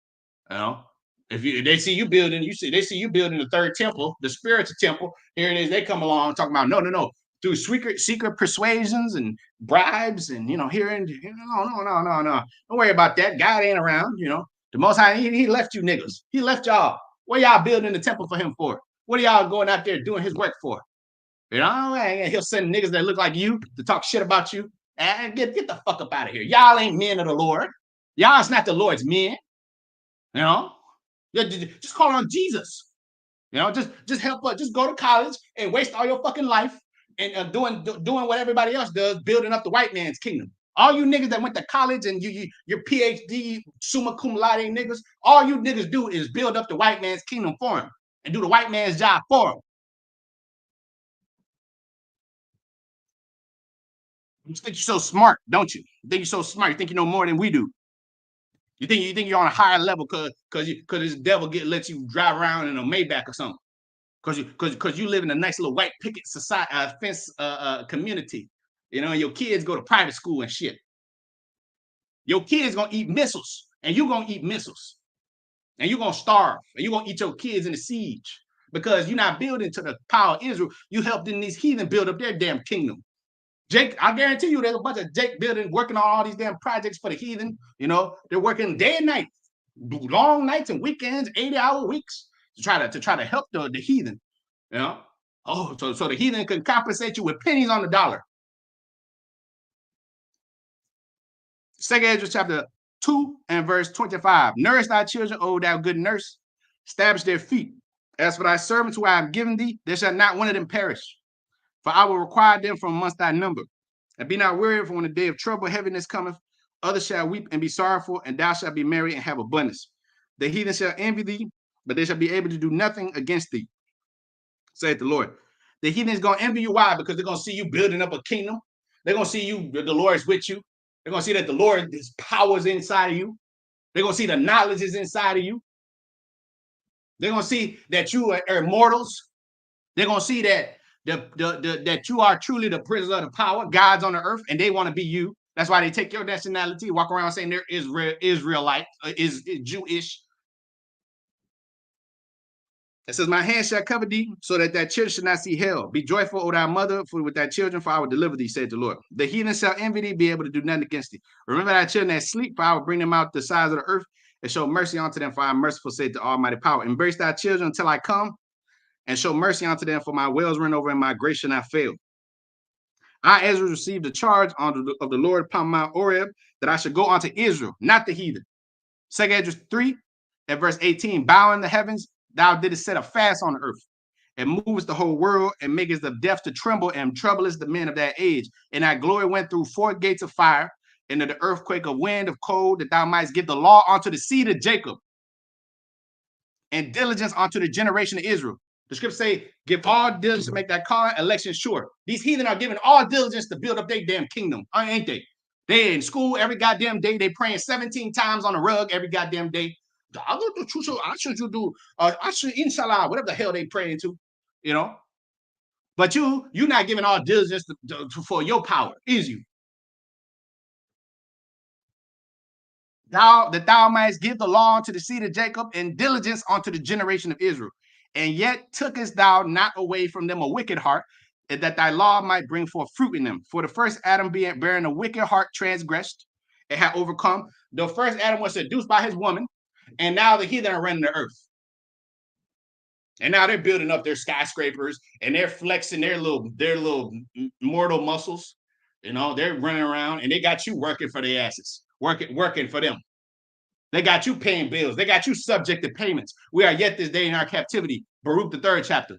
If they see you building, they see you building the third temple, the spiritual temple. Here it is. They come along talking about no, through secret persuasions and bribes, and here and no. Don't worry about that. God ain't around. The Most High, he left you niggas. He left y'all. What y'all building the temple for him for? What are y'all going out there doing his work for? And he'll send niggas that look like you to talk shit about you. And get the fuck up out of here. Y'all ain't men of the Lord. Y'all's not the Lord's men. Just call on Jesus. Just help us. Just go to college and waste all your fucking life and doing what everybody else does, building up the white man's kingdom. All you niggas that went to college and your PhD, summa cum laude niggas, all you niggas do is build up the white man's kingdom for him and do the white man's job for him. You think you're so smart, don't you? You think you're so smart. You think you know more than we do. You think you're on a higher level because this devil lets you drive around in a Maybach or something. Because you live in a nice little white picket society, fence community. Your kids go to private school and shit. Your kids gonna eat missiles, and you gonna eat missiles, and you're gonna starve, and you're gonna eat your kids in the siege because you're not building to the power of Israel. You helped these heathen build up their damn kingdom. Jake, I guarantee you, there's a bunch of Jake working on all these damn projects for the heathen. They're working day and night, long nights and weekends, 80-hour weeks to try to help the heathen. So the heathen can compensate you with pennies on the dollar. Second Ezra chapter 2 and verse 25. Nourish thy children, O thou good nurse. Establish their feet. As for thy servants who I have given thee, there shall not one of them perish. For I will require them from amongst thy number. And be not weary, for when the day of trouble, heaviness cometh, others shall weep and be sorrowful, and thou shalt be merry and have abundance. The heathen shall envy thee, but they shall be able to do nothing against thee, saith the Lord. The heathen is going to envy you. Why? Because they're going to see you building up a kingdom. They're going to see you, the Lord is with you. They're going to see that the Lord, his power is inside of you. They're going to see the knowledge is inside of you. They're going to see that you are immortals. They're going to see that that you are truly the prince of the power, God's on the earth, and they want to be you. That's why they take your nationality, walk around saying they're Israelite, is Jewish. It says, my hand shall cover thee, so that thy children shall not see hell. Be joyful, O thy mother, for with thy children, for I will deliver thee, said the Lord. The heathen shall envy thee, be able to do nothing against thee. Remember thy children that sleep, for I will bring them out the sides of the earth, and show mercy unto them, for I am merciful, said the Almighty Power. Embrace thy children until I come, and show mercy unto them, for my wells run over, and my grace shall not fail. I, Ezra, received the charge of the Lord upon Mount Oreb, that I should go unto Israel, not the heathen. 2 Ezra 3, at verse 18, bow in the heavens, thou didst set a fast on the earth, and movest the whole world, and makest the deaf to tremble, and troublest the men of that age. And thy glory went through 4 gates of fire, and the earthquake of wind, of cold, that thou mightst give the law unto the seed of Jacob, and diligence unto the generation of Israel. The scriptures say, give all diligence to make that calling, election sure. These heathen are giving all diligence to build up their damn kingdom, ain't they? They in school every goddamn day. They praying 17 times on the rug every goddamn day. I should you do, I should, inshallah, whatever the hell they praying to, you know. But you're not giving all diligence for your power, is you? That thou mightst give the law unto the seed of Jacob, and diligence unto the generation of Israel. And yet tookest thou not away from them a wicked heart, that thy law might bring forth fruit in them. For the first Adam bearing a wicked heart transgressed, and had overcome. The first Adam was seduced by his woman, and now the heathen are running the earth. And now they're building up their skyscrapers, and they're flexing their little mortal muscles. You know, they're running around, and they got you working for their asses, working for them. They got you paying bills. They got you subject to payments. We are yet this day in our captivity. Baruch, the 3rd chapter.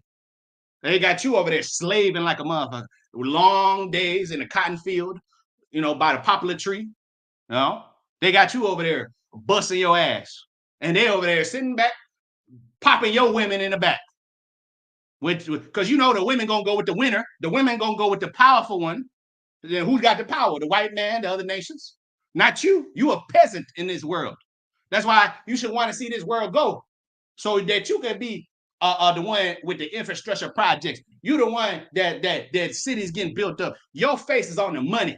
They got you over there slaving like a motherfucker. Long days in the cotton field, you know, by the poplar tree. You know, they got you over there busting your ass. And they over there sitting back, popping your women in the back. Because you know the women gonna go with the winner. The women gonna go with the powerful one. Then who's got the power? The white man, the other nations? Not you. You a peasant in this world. That's why you should want to see this world go, so that you can be the one with the infrastructure projects. You the one that cities getting built up. Your face is on the money.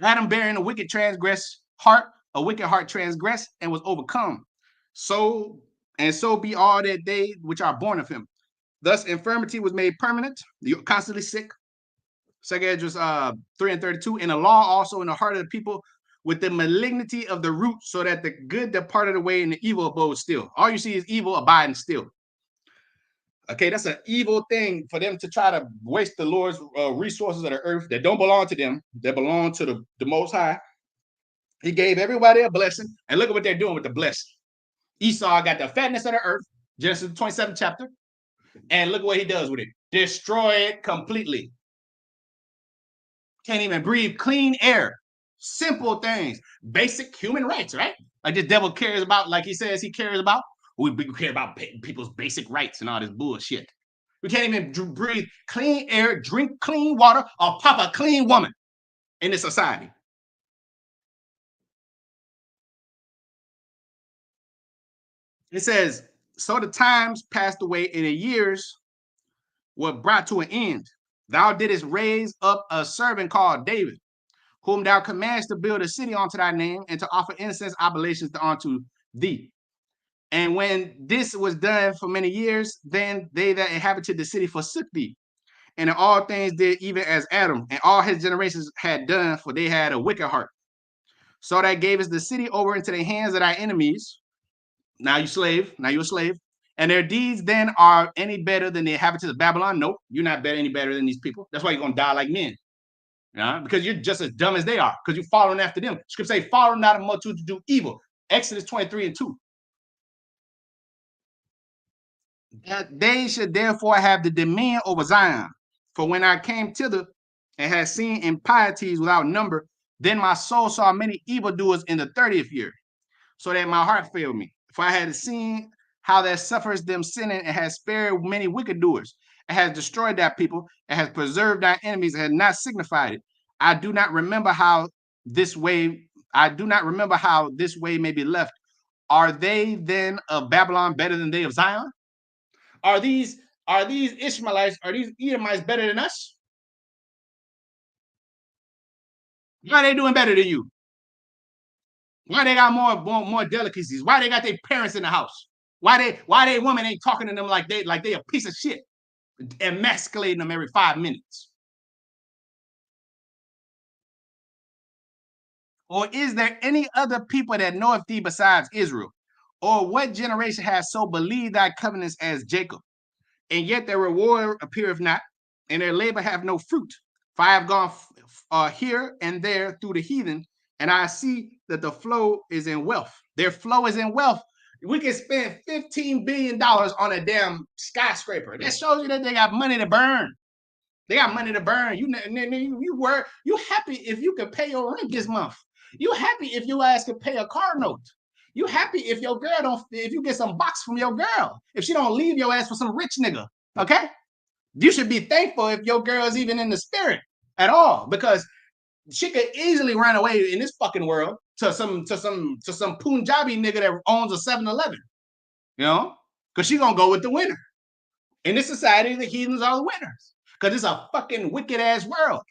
Adam bearing a wicked heart transgressed and was overcome. So be all that they which are born of him. Thus infirmity was made permanent. You're constantly sick. 2 Ezra 3 and 32. And the law also in the heart of the people, with the malignity of the root, so that the good departed away and the evil abode still. All you see is evil abiding still. Okay, that's an evil thing for them to try to waste the Lord's resources of the earth that don't belong to them, that belong to the Most High. He gave everybody a blessing, and look at what they're doing with the blessing. Esau got the fatness of the earth, Genesis 27th chapter, and look what he does with it. Destroy it completely. Can't even breathe clean air. Simple things. Basic human rights, right? Like this devil cares about, like he says he cares about. We care about people's basic rights and all this bullshit. We can't even breathe clean air, drink clean water, or pop a clean woman in this society. It says, so the times passed away, and the years were brought to an end. Thou didst raise up a servant called David, whom thou commandest to build a city unto thy name, and to offer incense oblations unto thee. And when this was done for many years, then they that inhabited the city forsook thee. And in all things did even as Adam and all his generations had done, for they had a wicked heart. So that gavest the city over into the hands of thy enemies. Now you're a slave. And their deeds then are any better than the inhabitants of Babylon? Nope, you're not any better than these people. That's why you're going to die like men. Because you're just as dumb as they are, because you're following after them. Scripture say, follow not a multitude to do evil. Exodus 23:2. That they should therefore have the dominion over Zion. For when I came thither and had seen impieties without number, then my soul saw many evildoers in the 30th year, so that my heart failed me. For I had seen how that suffers them sinning and has spared many wicked doers, and has destroyed that people, and has preserved thy enemies, and has not signified it. I do not remember how this way, I do not remember how this way may be left. Are they then of Babylon better than they of Zion? Are these Ishmaelites, are these Edomites better than us? Why are they doing better than you? Why they got more delicacies? Why they got their parents in the house? Why they women ain't talking to them like they a piece of shit, emasculating them every 5 minutes? Or is there any other people that knoweth thee besides Israel? Or what generation has so believed thy covenants as Jacob? And yet their reward appeareth not, and their labor have no fruit. For I have gone here and there through the heathen, and I see that the flow is in wealth. Their flow is in wealth. We can spend $15 billion on a damn skyscraper. That shows you that they got money to burn. They got money to burn. You happy if you can pay your rent this month. You happy if your ass can pay a car note. You happy if your girl don't, if you get some box from your girl, if she don't leave your ass for some rich nigga. Okay, you should be thankful if your girl is even in the spirit at all, because she could easily run away in this fucking world to some Punjabi nigga that owns a 7-Eleven, you know, because she gonna go with the winner. In this society, the heathens are the winners because it's a fucking wicked ass world.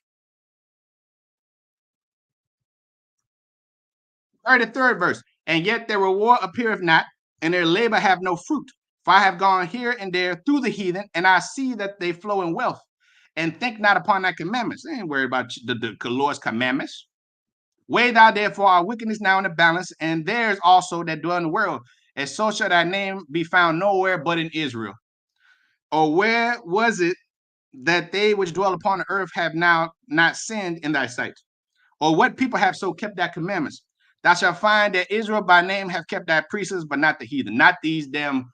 33rd verse. And yet their reward appeareth not, and their labor have no fruit. For I have gone here and there through the heathen, and I see that they flow in wealth, and think not upon thy commandments. They ain't worried about the Lord's commandments. Weigh thou therefore our wickedness now in the balance, and theirs also that dwell in the world, and so shall thy name be found nowhere but in Israel. Or where was it that they which dwell upon the earth have now not sinned in thy sight? Or what people have so kept thy commandments? Thou shalt find that Israel by name have kept thy precepts, but not the heathen, not these damn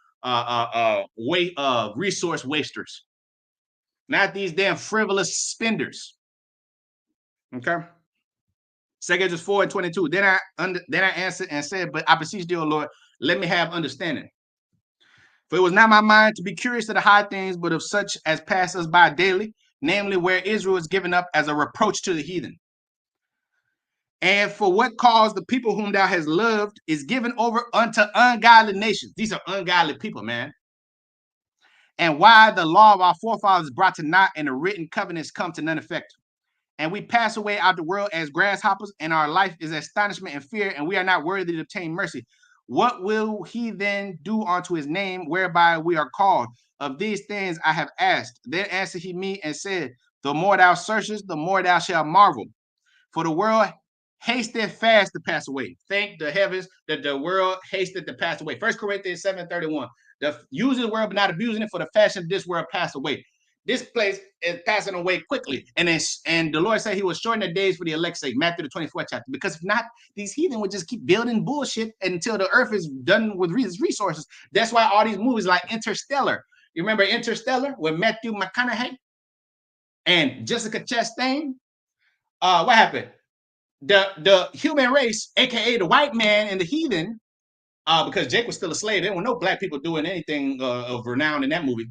resource wasters, not these damn frivolous spenders. Okay. 2 Corinthians 4:22. Then I answered and said, but I beseech thee, O Lord, let me have understanding. For it was not my mind to be curious of the high things, but of such as pass us by daily, namely where Israel is given up as a reproach to the heathen. And for what cause the people whom thou hast loved is given over unto ungodly nations. These are ungodly people, man. And why the law of our forefathers brought to naught and the written covenants come to none effect. And we pass away out the world as grasshoppers, and our life is astonishment and fear, and we are not worthy to obtain mercy. What will he then do unto his name, whereby we are called? Of these things I have asked. Then answered he me and said, the more thou searchest, the more thou shalt marvel. For the world hasted fast to pass away. Thank the heavens that the world hasted to pass away. 1 Corinthians 7:31. Using the word but not abusing it, for the fashion of this world pass away. This place is passing away quickly. And the Lord said he will shorten the days for the elect's sake, Matthew the 24th chapter. Because if not, these heathen would just keep building bullshit until the earth is done with resources. That's why all these movies like Interstellar. You remember Interstellar with Matthew McConaughey and Jessica Chastain? What happened? The human race, aka the white man and the heathen, because Jake was still a slave. There were no black people doing anything of renown in that movie.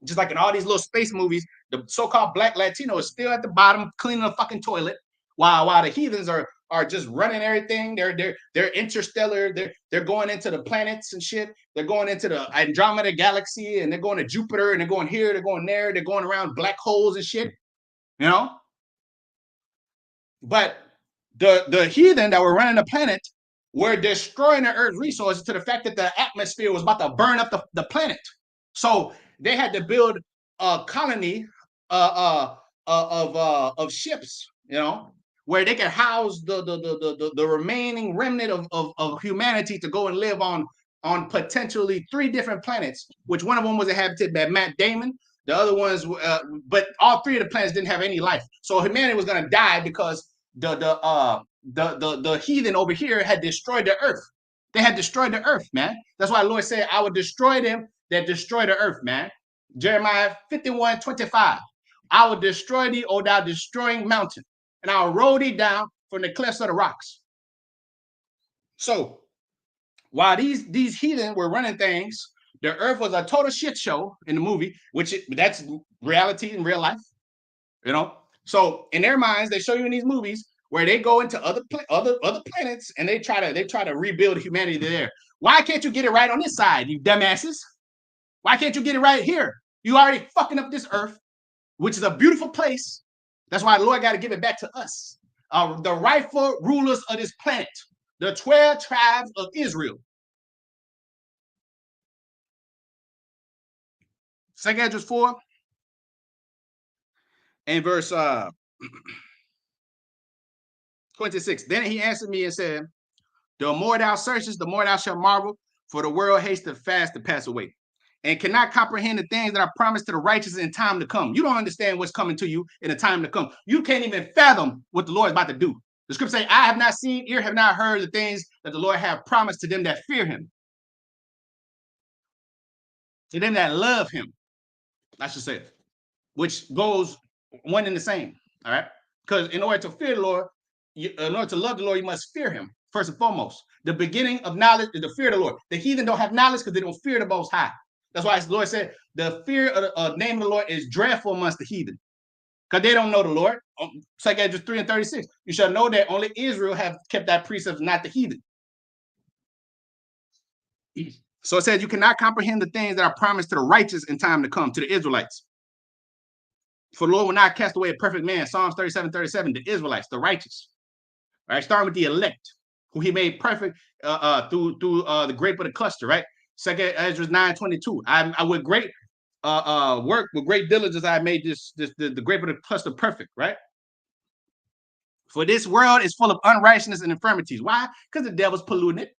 Just like in all these little space movies, the so-called black Latino is still at the bottom cleaning a fucking toilet, while the heathens are just running everything. They're interstellar. They're going into the planets and shit. They're going into the Andromeda galaxy, and they're going to Jupiter, and they're going here, they're going there, they're going around black holes and shit. You know. But the heathen that were running the planet were destroying the Earth's resources to the fact that the atmosphere was about to burn up the planet. So they had to build a colony of ships, you know, where they could house the remaining remnant of humanity to go and live on potentially 3 different planets, which one of them was inhabited by Matt Damon. The other ones, but all 3 of the planets didn't have any life. So humanity was going to die because the heathen over here had destroyed the earth. They had destroyed the earth, man. That's why the Lord said, I will destroy them that destroy the earth, man. Jeremiah 51:25. I will destroy thee, O thou destroying mountain, and I'll roll thee down from the cliffs of the rocks. So while these heathen were running things, the earth was a total shit show in the movie, that's reality in real life, you know. So in their minds, they show you in these movies where they go into other planets and they try to rebuild humanity there. Why can't you get it right on this side, you dumbasses? Why can't you get it right here? You already fucking up this earth, which is a beautiful place. That's why the Lord got to give it back to us, the rightful rulers of this planet, the 12 tribes of Israel. 2 Ezra 4 and verse 26. Then he answered me and said, the more thou searchest, the more thou shalt marvel, for the world hasteth fast to pass away, and cannot comprehend the things that are promised to the righteous in time to come. You don't understand what's coming to you in the time to come. You can't even fathom what the Lord is about to do. The scripture say, I have not seen, ear have not heard the things that the Lord have promised to them that fear him, to them that love him, I should say, which goes one and the same. All right. Because in order to fear the Lord, in order to love the Lord, you must fear him first and foremost. The beginning of knowledge is the fear of the Lord. The heathen don't have knowledge because they don't fear the Most High. That's why the Lord said the fear of the name of the Lord is dreadful amongst the heathen, because they don't know the Lord. 2 Ezra 3 and 36. You shall know that only Israel have kept that precept, not the heathen. So it says you cannot comprehend the things that are promised to the righteous in time to come, to the Israelites. For the Lord will not cast away a perfect man. Psalms 37:37. The Israelites, the righteous. All right, starting with the elect, who he made perfect through the grape of the cluster, right? 2 Ezra 9:22. I with great work, with great diligence, I made the grape of the cluster perfect, right? For this world is full of unrighteousness and infirmities. Why? Because the devil's polluting it.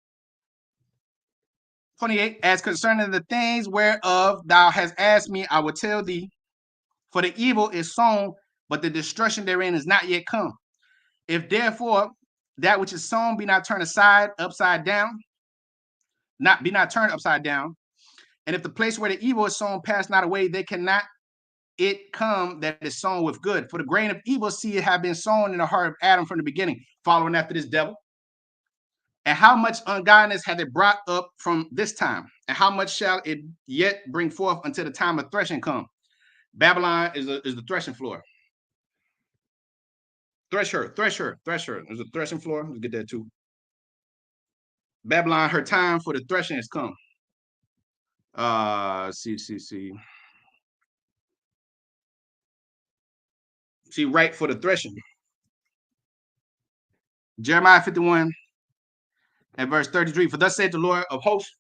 28. As concerning the things whereof thou hast asked me, I will tell thee. For the evil is sown, but the destruction therein is not yet come. If therefore that which is sown be not turned upside down, be not turned upside down, and if the place where the evil is sown pass not away, they cannot it come that is sown with good. For the grain of evil seed have been sown in the heart of Adam from the beginning, following after this devil. And how much ungodliness hath it brought up from this time? And how much shall it yet bring forth until the time of threshing come? Babylon is the threshing floor. Thresh her. There's a threshing floor. Let's get that too. Babylon, her time for the threshing has come. See. She ripe for the threshing. Jeremiah 51 and verse 33. For thus said the Lord of hosts,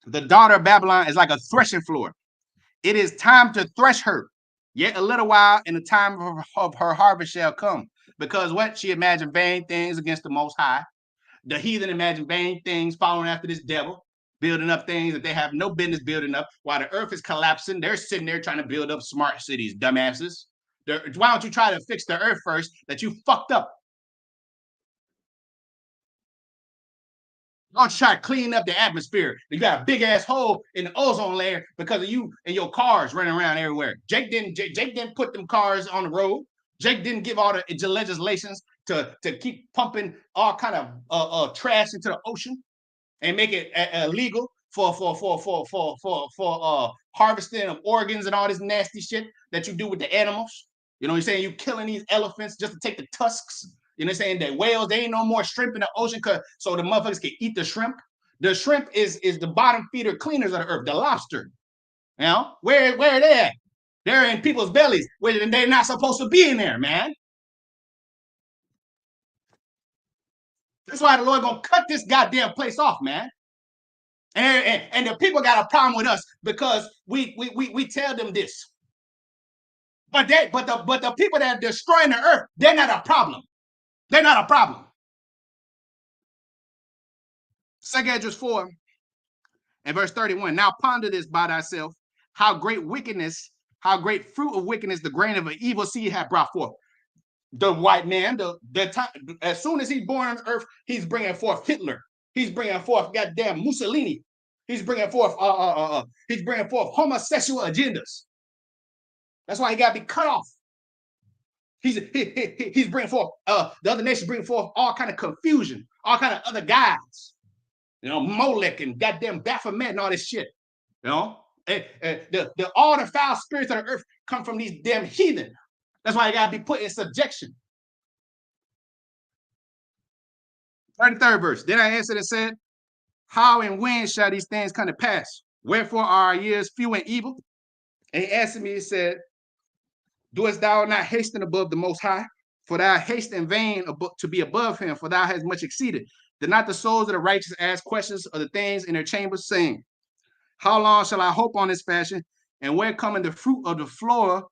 the daughter of Babylon is like a threshing floor. It is time to thresh her. Yet a little while, and the time of her harvest shall come. Because what? She imagined vain things against the Most High. The heathen imagine vain things, following after this devil, building up things that they have no business building up. While the earth is collapsing, they're sitting there trying to build up smart cities, dumbasses. Why don't you try to fix the earth first that you fucked up? Why don't you try to clean up the atmosphere? You got a big ass hole in the ozone layer because of you and your cars running around everywhere. Jake didn't put them cars on the road. Jake didn't give all the legislations to keep pumping all kind of trash into the ocean and make it illegal for harvesting of organs and all this nasty shit that you do with the animals. You know what I'm saying? You killing these elephants just to take the tusks. You know what I'm saying? The whales, they ain't no more shrimp in the ocean so the motherfuckers can eat the shrimp. The shrimp is the bottom feeder cleaners of the earth, the lobster. You know, where are they at? They're in people's bellies, where they're not supposed to be in there, man. That's why the Lord gonna cut this goddamn place off, man. And the people got a problem with us because we tell them this. But the people that are destroying the earth, they're not a problem. They're not a problem. 2 Ezra 4 and verse 31. Now ponder this by thyself, how great fruit of wickedness the grain of an evil seed hath brought forth. The white man, the time, as soon as he's born on earth, he's bringing forth Hitler. He's bringing forth goddamn Mussolini. He's bringing forth homosexual agendas. That's why he got to be cut off. He's bringing forth the other nations bring forth all kind of confusion, all kind of other guys. You know, Molech and goddamn Baphomet and all this shit. You know, all the foul spirits of the earth come from these damn heathen. That's why you gotta be put in subjection. 33rd verse. Then I answered and said, how and when shall these things come to pass? Wherefore are our years few and evil? And he answered me and said, doest thou not hasten above the Most High? For thou haste in vain to be above him, for thou hast much exceeded. Did not the souls of the righteous ask questions of the things in their chambers, saying, how long shall I hope on this fashion? And where cometh the fruit of the floor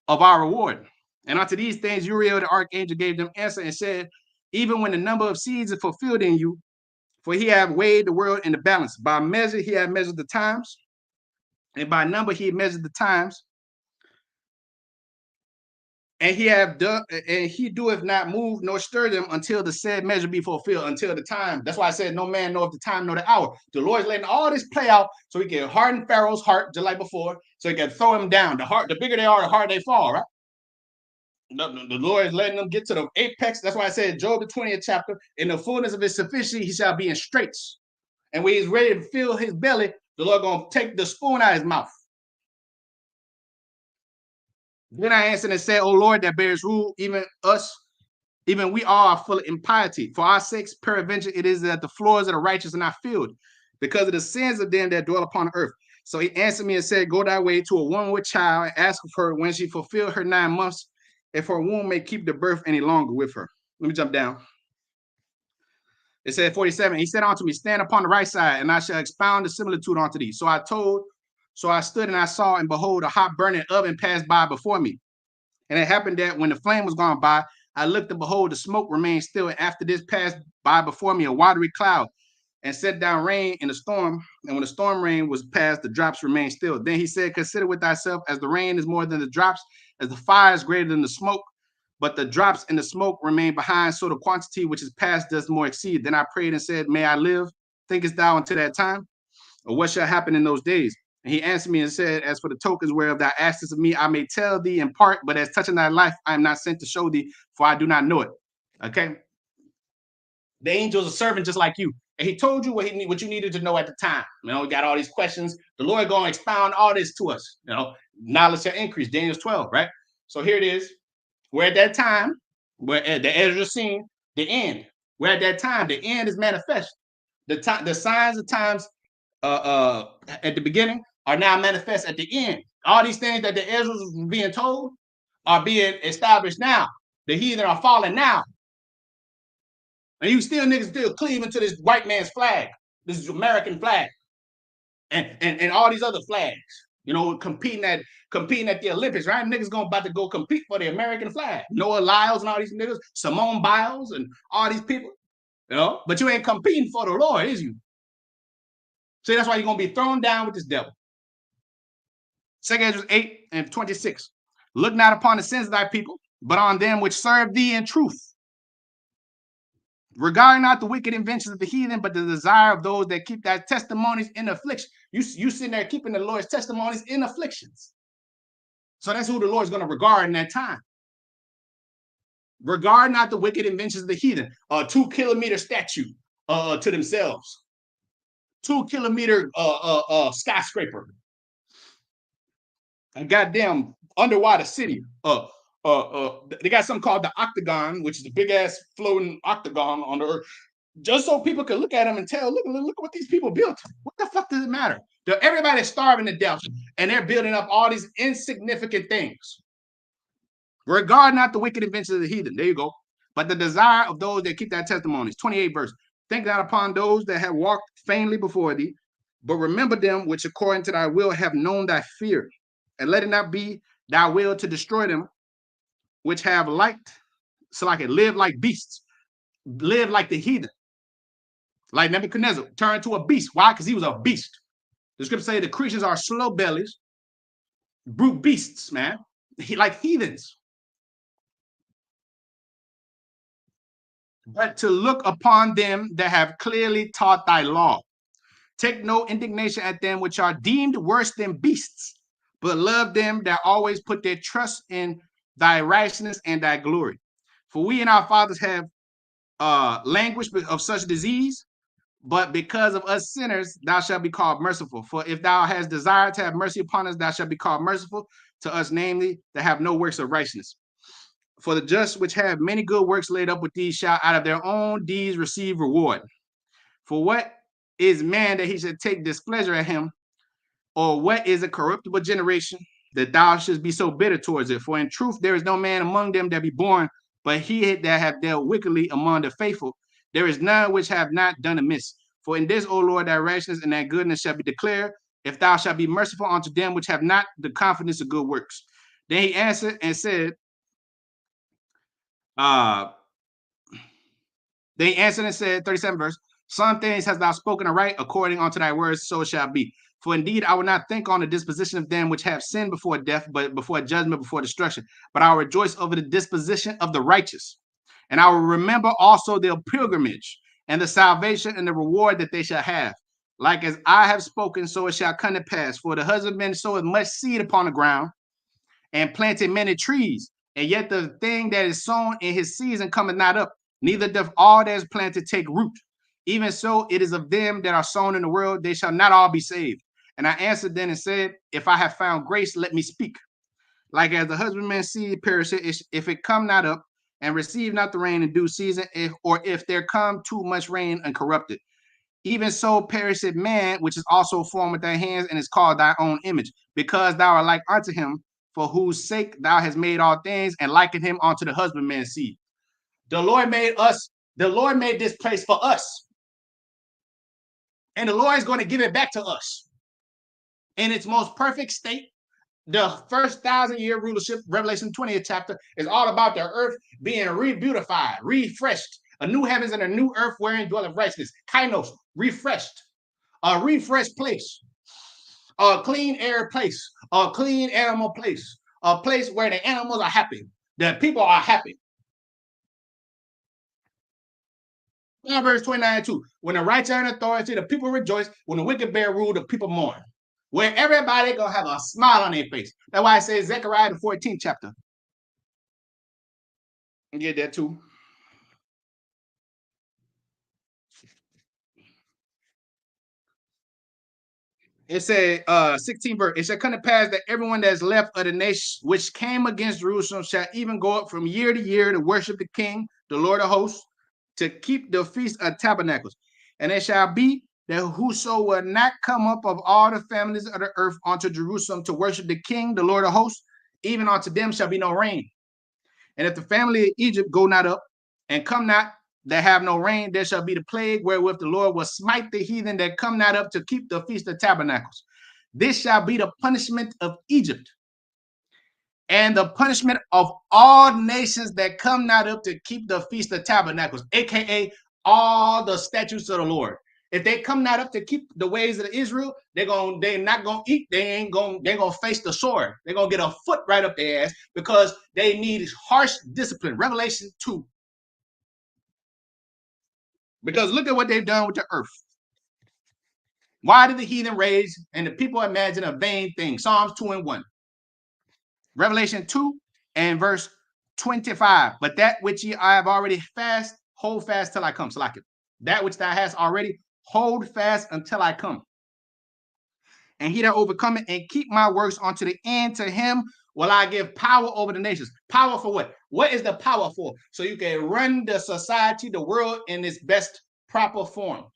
of our reward? And unto these things Uriel the archangel gave them answer and said, even when the number of seeds is fulfilled in you, for he hath weighed the world in the balance. By measure he hath measured the times, and by number he measured the times. And he doeth not move nor stir them until the said measure be fulfilled, until the time. That's why I said no man knoweth the time nor the hour. The Lord's letting all this play out so he can harden Pharaoh's heart, just like before, so he can throw him down. The bigger they are, the harder they fall, right? The Lord is letting them get to the apex. That's why I said Job the 20th chapter, in the fullness of his sufficiency, he shall be in straits. And when he's ready to fill his belly, the Lord gonna take the spoon out of his mouth. Then I answered and said, O Lord, that bears rule, even us, even we all are full of impiety. For our sakes, peradventure, it is that the floors of the righteous are not filled, because of the sins of them that dwell upon the earth. So he answered me and said, go thy way to a woman with child, and ask of her when she fulfilled her 9 months, if her womb may keep the birth any longer with her. Let me jump down. It said 47, he said unto me, stand upon the right side, and I shall expound the similitude unto thee. So I stood and I saw, and behold, a hot burning oven passed by before me. And it happened that when the flame was gone by, I looked and behold, the smoke remained still. And after this passed by before me a watery cloud, and set down rain in the storm. And when the storm rain was past, the drops remained still. Then he said, consider with thyself, as the rain is more than the drops, as the fire is greater than the smoke, but the drops and the smoke remain behind, so the quantity which is past does more exceed. Then I prayed and said, may I live? Thinkest thou until that time? Or what shall happen in those days? And he answered me and said, as for the tokens whereof thou askest of me, I may tell thee in part, but as touching thy life, I am not sent to show thee, for I do not know it. Okay? The angel's a servant just like you. And he told you what you needed to know at the time. You know, we got all these questions. The Lord going to expound all this to us. You know, knowledge shall increase. Daniel 12, right? So here it is. We're at that time, where the Ezra scene, the end. We're at that time. The end is manifest. The signs of times at the beginning are now manifest at the end. All these things that the Ezra was being told are being established now. The heathen are falling now. And you still niggas still cleaving to this white man's flag, this American flag, and all these other flags. You know, competing at the Olympics, right? Niggas about to go compete for the American flag. Noah Lyles and all these niggas, Simone Biles and all these people, you know, but you ain't competing for the Lord, is you? See, that's why you're gonna be thrown down with this devil. 2 Ezra 8 and 26. Look not upon the sins of thy people, but on them which serve thee in truth. Regard not the wicked inventions of the heathen, but the desire of those that keep thy testimonies in affliction. You sitting there keeping the Lord's testimonies in afflictions. So that's who the Lord's going to regard in that time. Regard not the wicked inventions of the heathen. A 2-kilometer statue to themselves. 2-kilometer skyscraper. A goddamn underwater city. They got something called the Octagon, which is a big ass floating octagon on the earth, just so people can look at them and tell, look what these people built. What the fuck does it matter? Everybody's starving to death, and they're building up all these insignificant things. Regard not the wicked inventions of the heathen. There you go. But the desire of those that keep thy testimonies. 28 verse. Think not upon those that have walked vainly before thee, but remember them which according to thy will have known thy fear. And let it not be thy will to destroy them, which have live like beasts, live like the heathen, like Nebuchadnezzar, turned to a beast. Why? Because he was a beast. The scripture say the creatures are slow bellies, brute beasts, man, like heathens. but to look upon them that have clearly taught thy law. Take no indignation at them which are deemed worse than beasts, but love them that always put their trust in thy righteousness and thy glory. For we and our fathers have language of such disease, but because of us sinners, thou shalt be called merciful. For if thou hast desired to have mercy upon us, thou shalt be called merciful to us, namely, that have no works of righteousness. For the just which have many good works laid up with these shall out of their own deeds receive reward. For what is man that he should take displeasure at him? Or what is a corruptible generation that thou shouldst be so bitter towards it? For in truth there is no man among them that be born, but he that have dealt wickedly among the faithful. There is none which have not done amiss. For in this, O Lord, thy righteousness and thy goodness shall be declared, if thou shalt be merciful unto them which have not the confidence of good works. Then he answered and said, uh, They answered and said, 37 verse, some things hast thou spoken aright, according unto thy words, so shall be. For indeed, I will not think on the disposition of them which have sinned before death, but before judgment, before destruction. But I will rejoice over the disposition of the righteous. And I will remember also their pilgrimage and the salvation and the reward that they shall have. Like as I have spoken, so it shall come to pass. For the husbandman soweth much seed upon the ground, and planted many trees, and yet the thing that is sown in his season cometh not up, neither doth all that is planted take root. Even so, it is of them that are sown in the world, they shall not all be saved. And I answered then and said, if I have found grace, let me speak. Like as the husbandman's seed perisheth, if it come not up, and receive not the rain in due season, or if there come too much rain and corrupt it. Even so perisheth man, which is also formed with thy hands, and is called thy own image, because thou art like unto him, for whose sake thou hast made all things, and likened him unto the husbandman's seed. The Lord made us, the Lord made this place for us. And the Lord is going to give it back to us in its most perfect state. The first 1,000-year rulership, Revelation 20th chapter, is all about the earth being re-beautified, refreshed, a new heavens and a new earth wherein dwelleth righteousness. Kainos, refreshed, a refreshed place, a clean air place, a clean animal place, a place where the animals are happy, the people are happy. Proverbs 29:2. When the righteous are in authority, the people rejoice. When the wicked bear rule, the people mourn. Where everybody gonna have a smile on their face. That's why I say Zechariah the 14th chapter. Get that too. It said, 16 verse, it shall come to pass that everyone that is left of the nation which came against Jerusalem shall even go up from year to year to worship the King, the Lord of hosts, to keep the feast of tabernacles. And it shall be that whoso will not come up of all the families of the earth unto Jerusalem to worship the King, the Lord of hosts, even unto them shall be no rain. And if the family of Egypt go not up and come not, that have no rain, there shall be the plague wherewith the Lord will smite the heathen that come not up to keep the feast of tabernacles. This shall be the punishment of Egypt and the punishment of all nations that come not up to keep the feast of tabernacles, aka all the statutes of the Lord. If they come not up to keep the ways of Israel, they're not gonna eat. They're gonna face the sword. They're gonna get a foot right up their ass because they need harsh discipline. Revelation 2. Because look at what they've done with the earth. Why did the heathen rage and the people imagine a vain thing? Psalms 2:1. Revelation 2 and verse 25. But that which I have already fast, hold fast till I come. So like it. That which thou hast already, hold fast until I come. And he that overcometh and keep my works unto the end, to him will I give power over the nations. Power for what? What is the power for? So you can run the society, the world in its best proper form,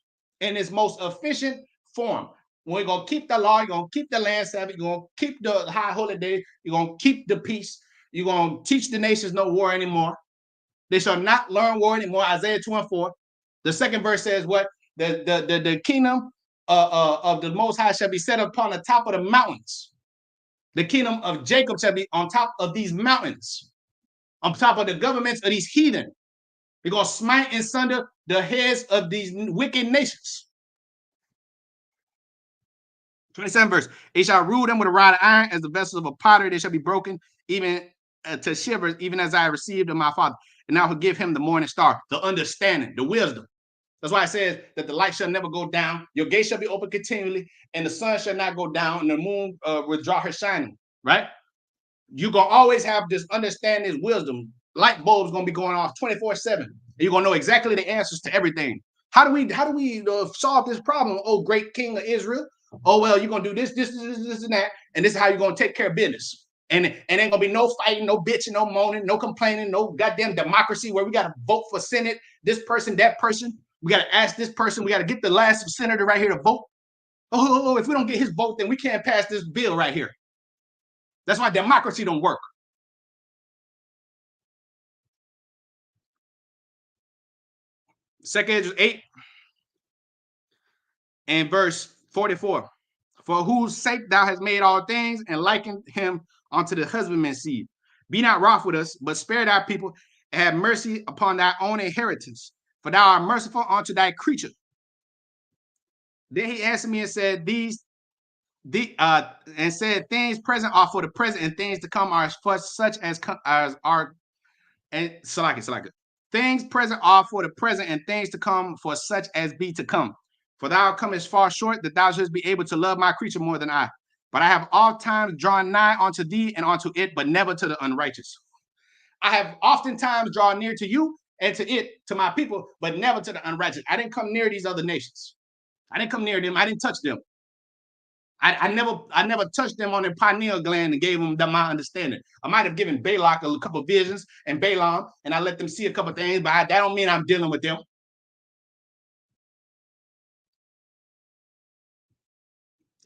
in its most efficient form. We're going to keep the law, you're going to keep the land Sabbath, you're going to keep the high holy days, you're going to keep the peace, you're going to teach the nations no war anymore. They shall not learn war anymore. Isaiah 2:4. The second verse says what? The kingdom of the Most High shall be set upon the top of the mountains. The kingdom of Jacob shall be on top of these mountains, on top of the governments of these heathen. We're going to smite and sunder the heads of these wicked nations. 27 verse. It shall rule them with a rod of iron, as the vessels of a potter, they shall be broken, even to shivers, even as I received of my father. and I will give him the morning star, the understanding, the wisdom. That's why it says that the light shall never go down. Your gate shall be open continually, and the sun shall not go down, and the moon withdraw her shining. Right? You're gonna always have this understanding, this wisdom. Light bulbs gonna be going off 24/7. You're gonna know exactly the answers to everything. How do we solve this problem? Oh, great King of Israel. Oh well, you're gonna do this, and that, and this is how you're gonna take care of business. And ain't gonna be no fighting, no bitching, no moaning, no complaining, no goddamn democracy where we gotta vote for Senate, this person, that person. We gotta ask this person. We gotta get the last senator right here to vote. Oh, if we don't get his vote, then we can't pass this bill right here. That's why democracy don't work. Second Ezra 8 and verse 44. For whose sake thou hast made all things and likened him unto the husbandman's seed. Be not wroth with us, but spare thy people and have mercy upon thy own inheritance. For thou art merciful unto thy creature. Then he answered me and said, and said, things present are for the present, and things to come are for such as are, and Salaki. Things present are for the present, and things to come for such as be to come. For thou comest far short, that thou shouldst be able to love my creature more than I. But I have oft times drawn nigh unto thee and unto it, but never to the unrighteous. I have oftentimes drawn near to you and to it, to my people, but never to the unrighteous. I didn't come near these other nations. I didn't come near them. I didn't touch them. I never touched them on their pineal gland and gave them my understanding. I might have given Balak a couple of visions and Balaam, and I let them see a couple of things, but that don't mean I'm dealing with them.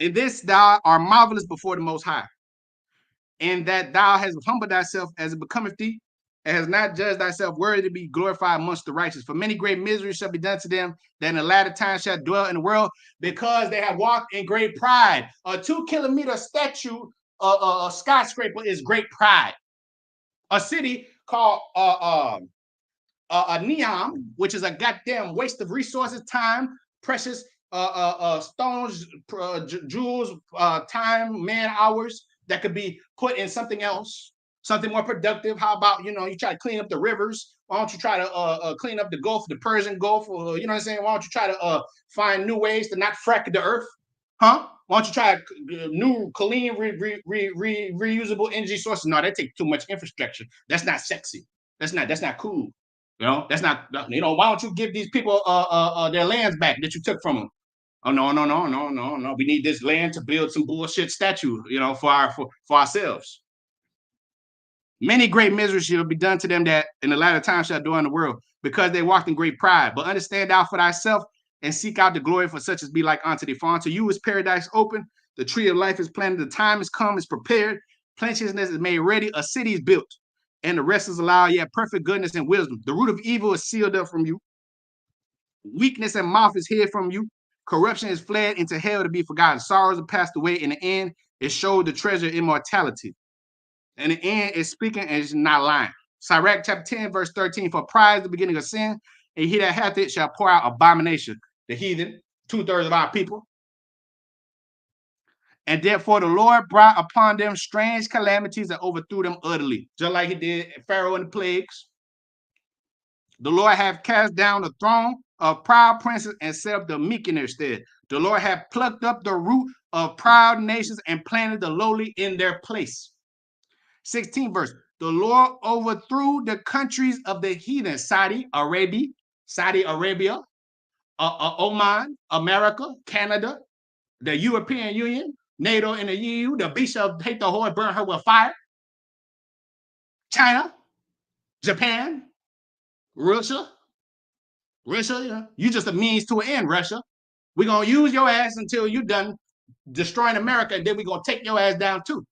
In this thou art marvelous before the Most High, in that thou hast humbled thyself as it becometh thee, and hast not judged thyself worthy to be glorified amongst the righteous. For many great miseries shall be done to them that in the latter time shall dwell in the world, because they have walked in great pride. A 2-kilometer statue, a skyscraper is great pride. A city called Neom, which is a goddamn waste of resources, time, precious stones, jewels, time, man hours that could be put in something else, something more productive. How about, you try to clean up the rivers? Why don't you try to clean up the Gulf, the Persian Gulf? Or, you know what I'm saying? Why don't you try to find new ways to not frack the earth? Huh? Why don't you try new, clean, reusable energy sources? No, that takes too much infrastructure. That's not sexy. That's not cool. That's not. Why don't you give these people their lands back that you took from them? Oh no. We need this land to build some bullshit statue, for ourselves. Many great miseries shall be done to them that in the latter time shall dwell in the world, because they walked in great pride. But understand thou for thyself and seek out the glory for such as be like unto thee. For unto you is paradise open, the tree of life is planted, the time is come, is prepared, plenteousness is made ready, a city is built, and the rest is allowed, yet perfect goodness and wisdom. The root of evil is sealed up from you. Weakness and mouth is hid from you. Corruption is fled into hell to be forgotten. Sorrows are passed away. In the end, it showed the treasure immortality. And the end is speaking and is not lying. Sirach chapter 10, verse 13. For pride is the beginning of sin, and he that hath it shall pour out abomination. The heathen, 2/3 of our people. And therefore the Lord brought upon them strange calamities that overthrew them utterly, just like he did Pharaoh and the plagues. The Lord hath cast down the throne of proud princes and set up the meek in their stead. The Lord hath plucked up the root of proud nations and planted the lowly in their place. 16th verse. The Lord overthrew the countries of the heathen, Saudi Arabia, Oman, America, Canada, the European Union, NATO and the EU. The beast shall take the whore and burn her with fire. China, Japan, Russia, you just a means to an end, Russia. We're going to use your ass until you're done destroying America, and then we're going to take your ass down too.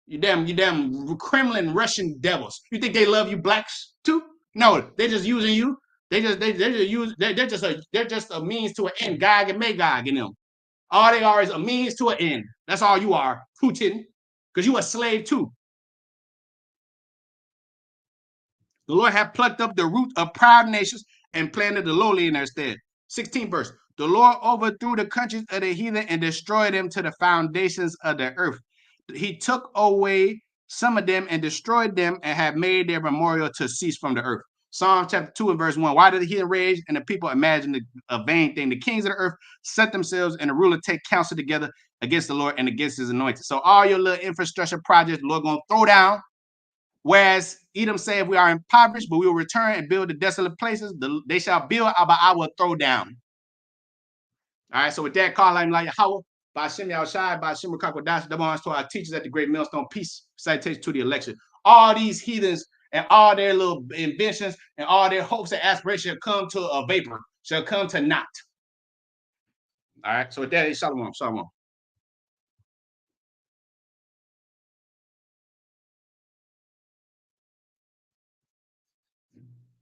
You damn Kremlin Russian devils. You think they love you blacks too? No, they're just using you. They're just a means to an end. Gog and Magog in them. All they are is a means to an end. That's all you are, Putin, because you a slave too. The Lord hath plucked up the root of proud nations and planted the lowly in their stead. 16th verse. The Lord overthrew the countries of the heathen and destroyed them to the foundations of the earth. He took away some of them and destroyed them and have made their memorial to cease from the earth. Psalm chapter 2 and verse 1. Why did the heathen rage and the people imagine a vain thing? The kings of the earth set themselves and the ruler take counsel together against the Lord and against his anointed. So all your little infrastructure projects, the Lord gonna throw down. Whereas Edom say, if we are impoverished, but we will return and build the desolate places, they shall build, but I will throw down. All right, so with that, call I'm like Yahweh, by Shem Yahushai, by Shem Kakodash, that belongs to our teachers at the Great Millstone Peace Citation to the election. All these heathens and all their little inventions and all their hopes and aspirations shall come to a vapor, shall come to naught. All right, so with that, Shalom, Shalom.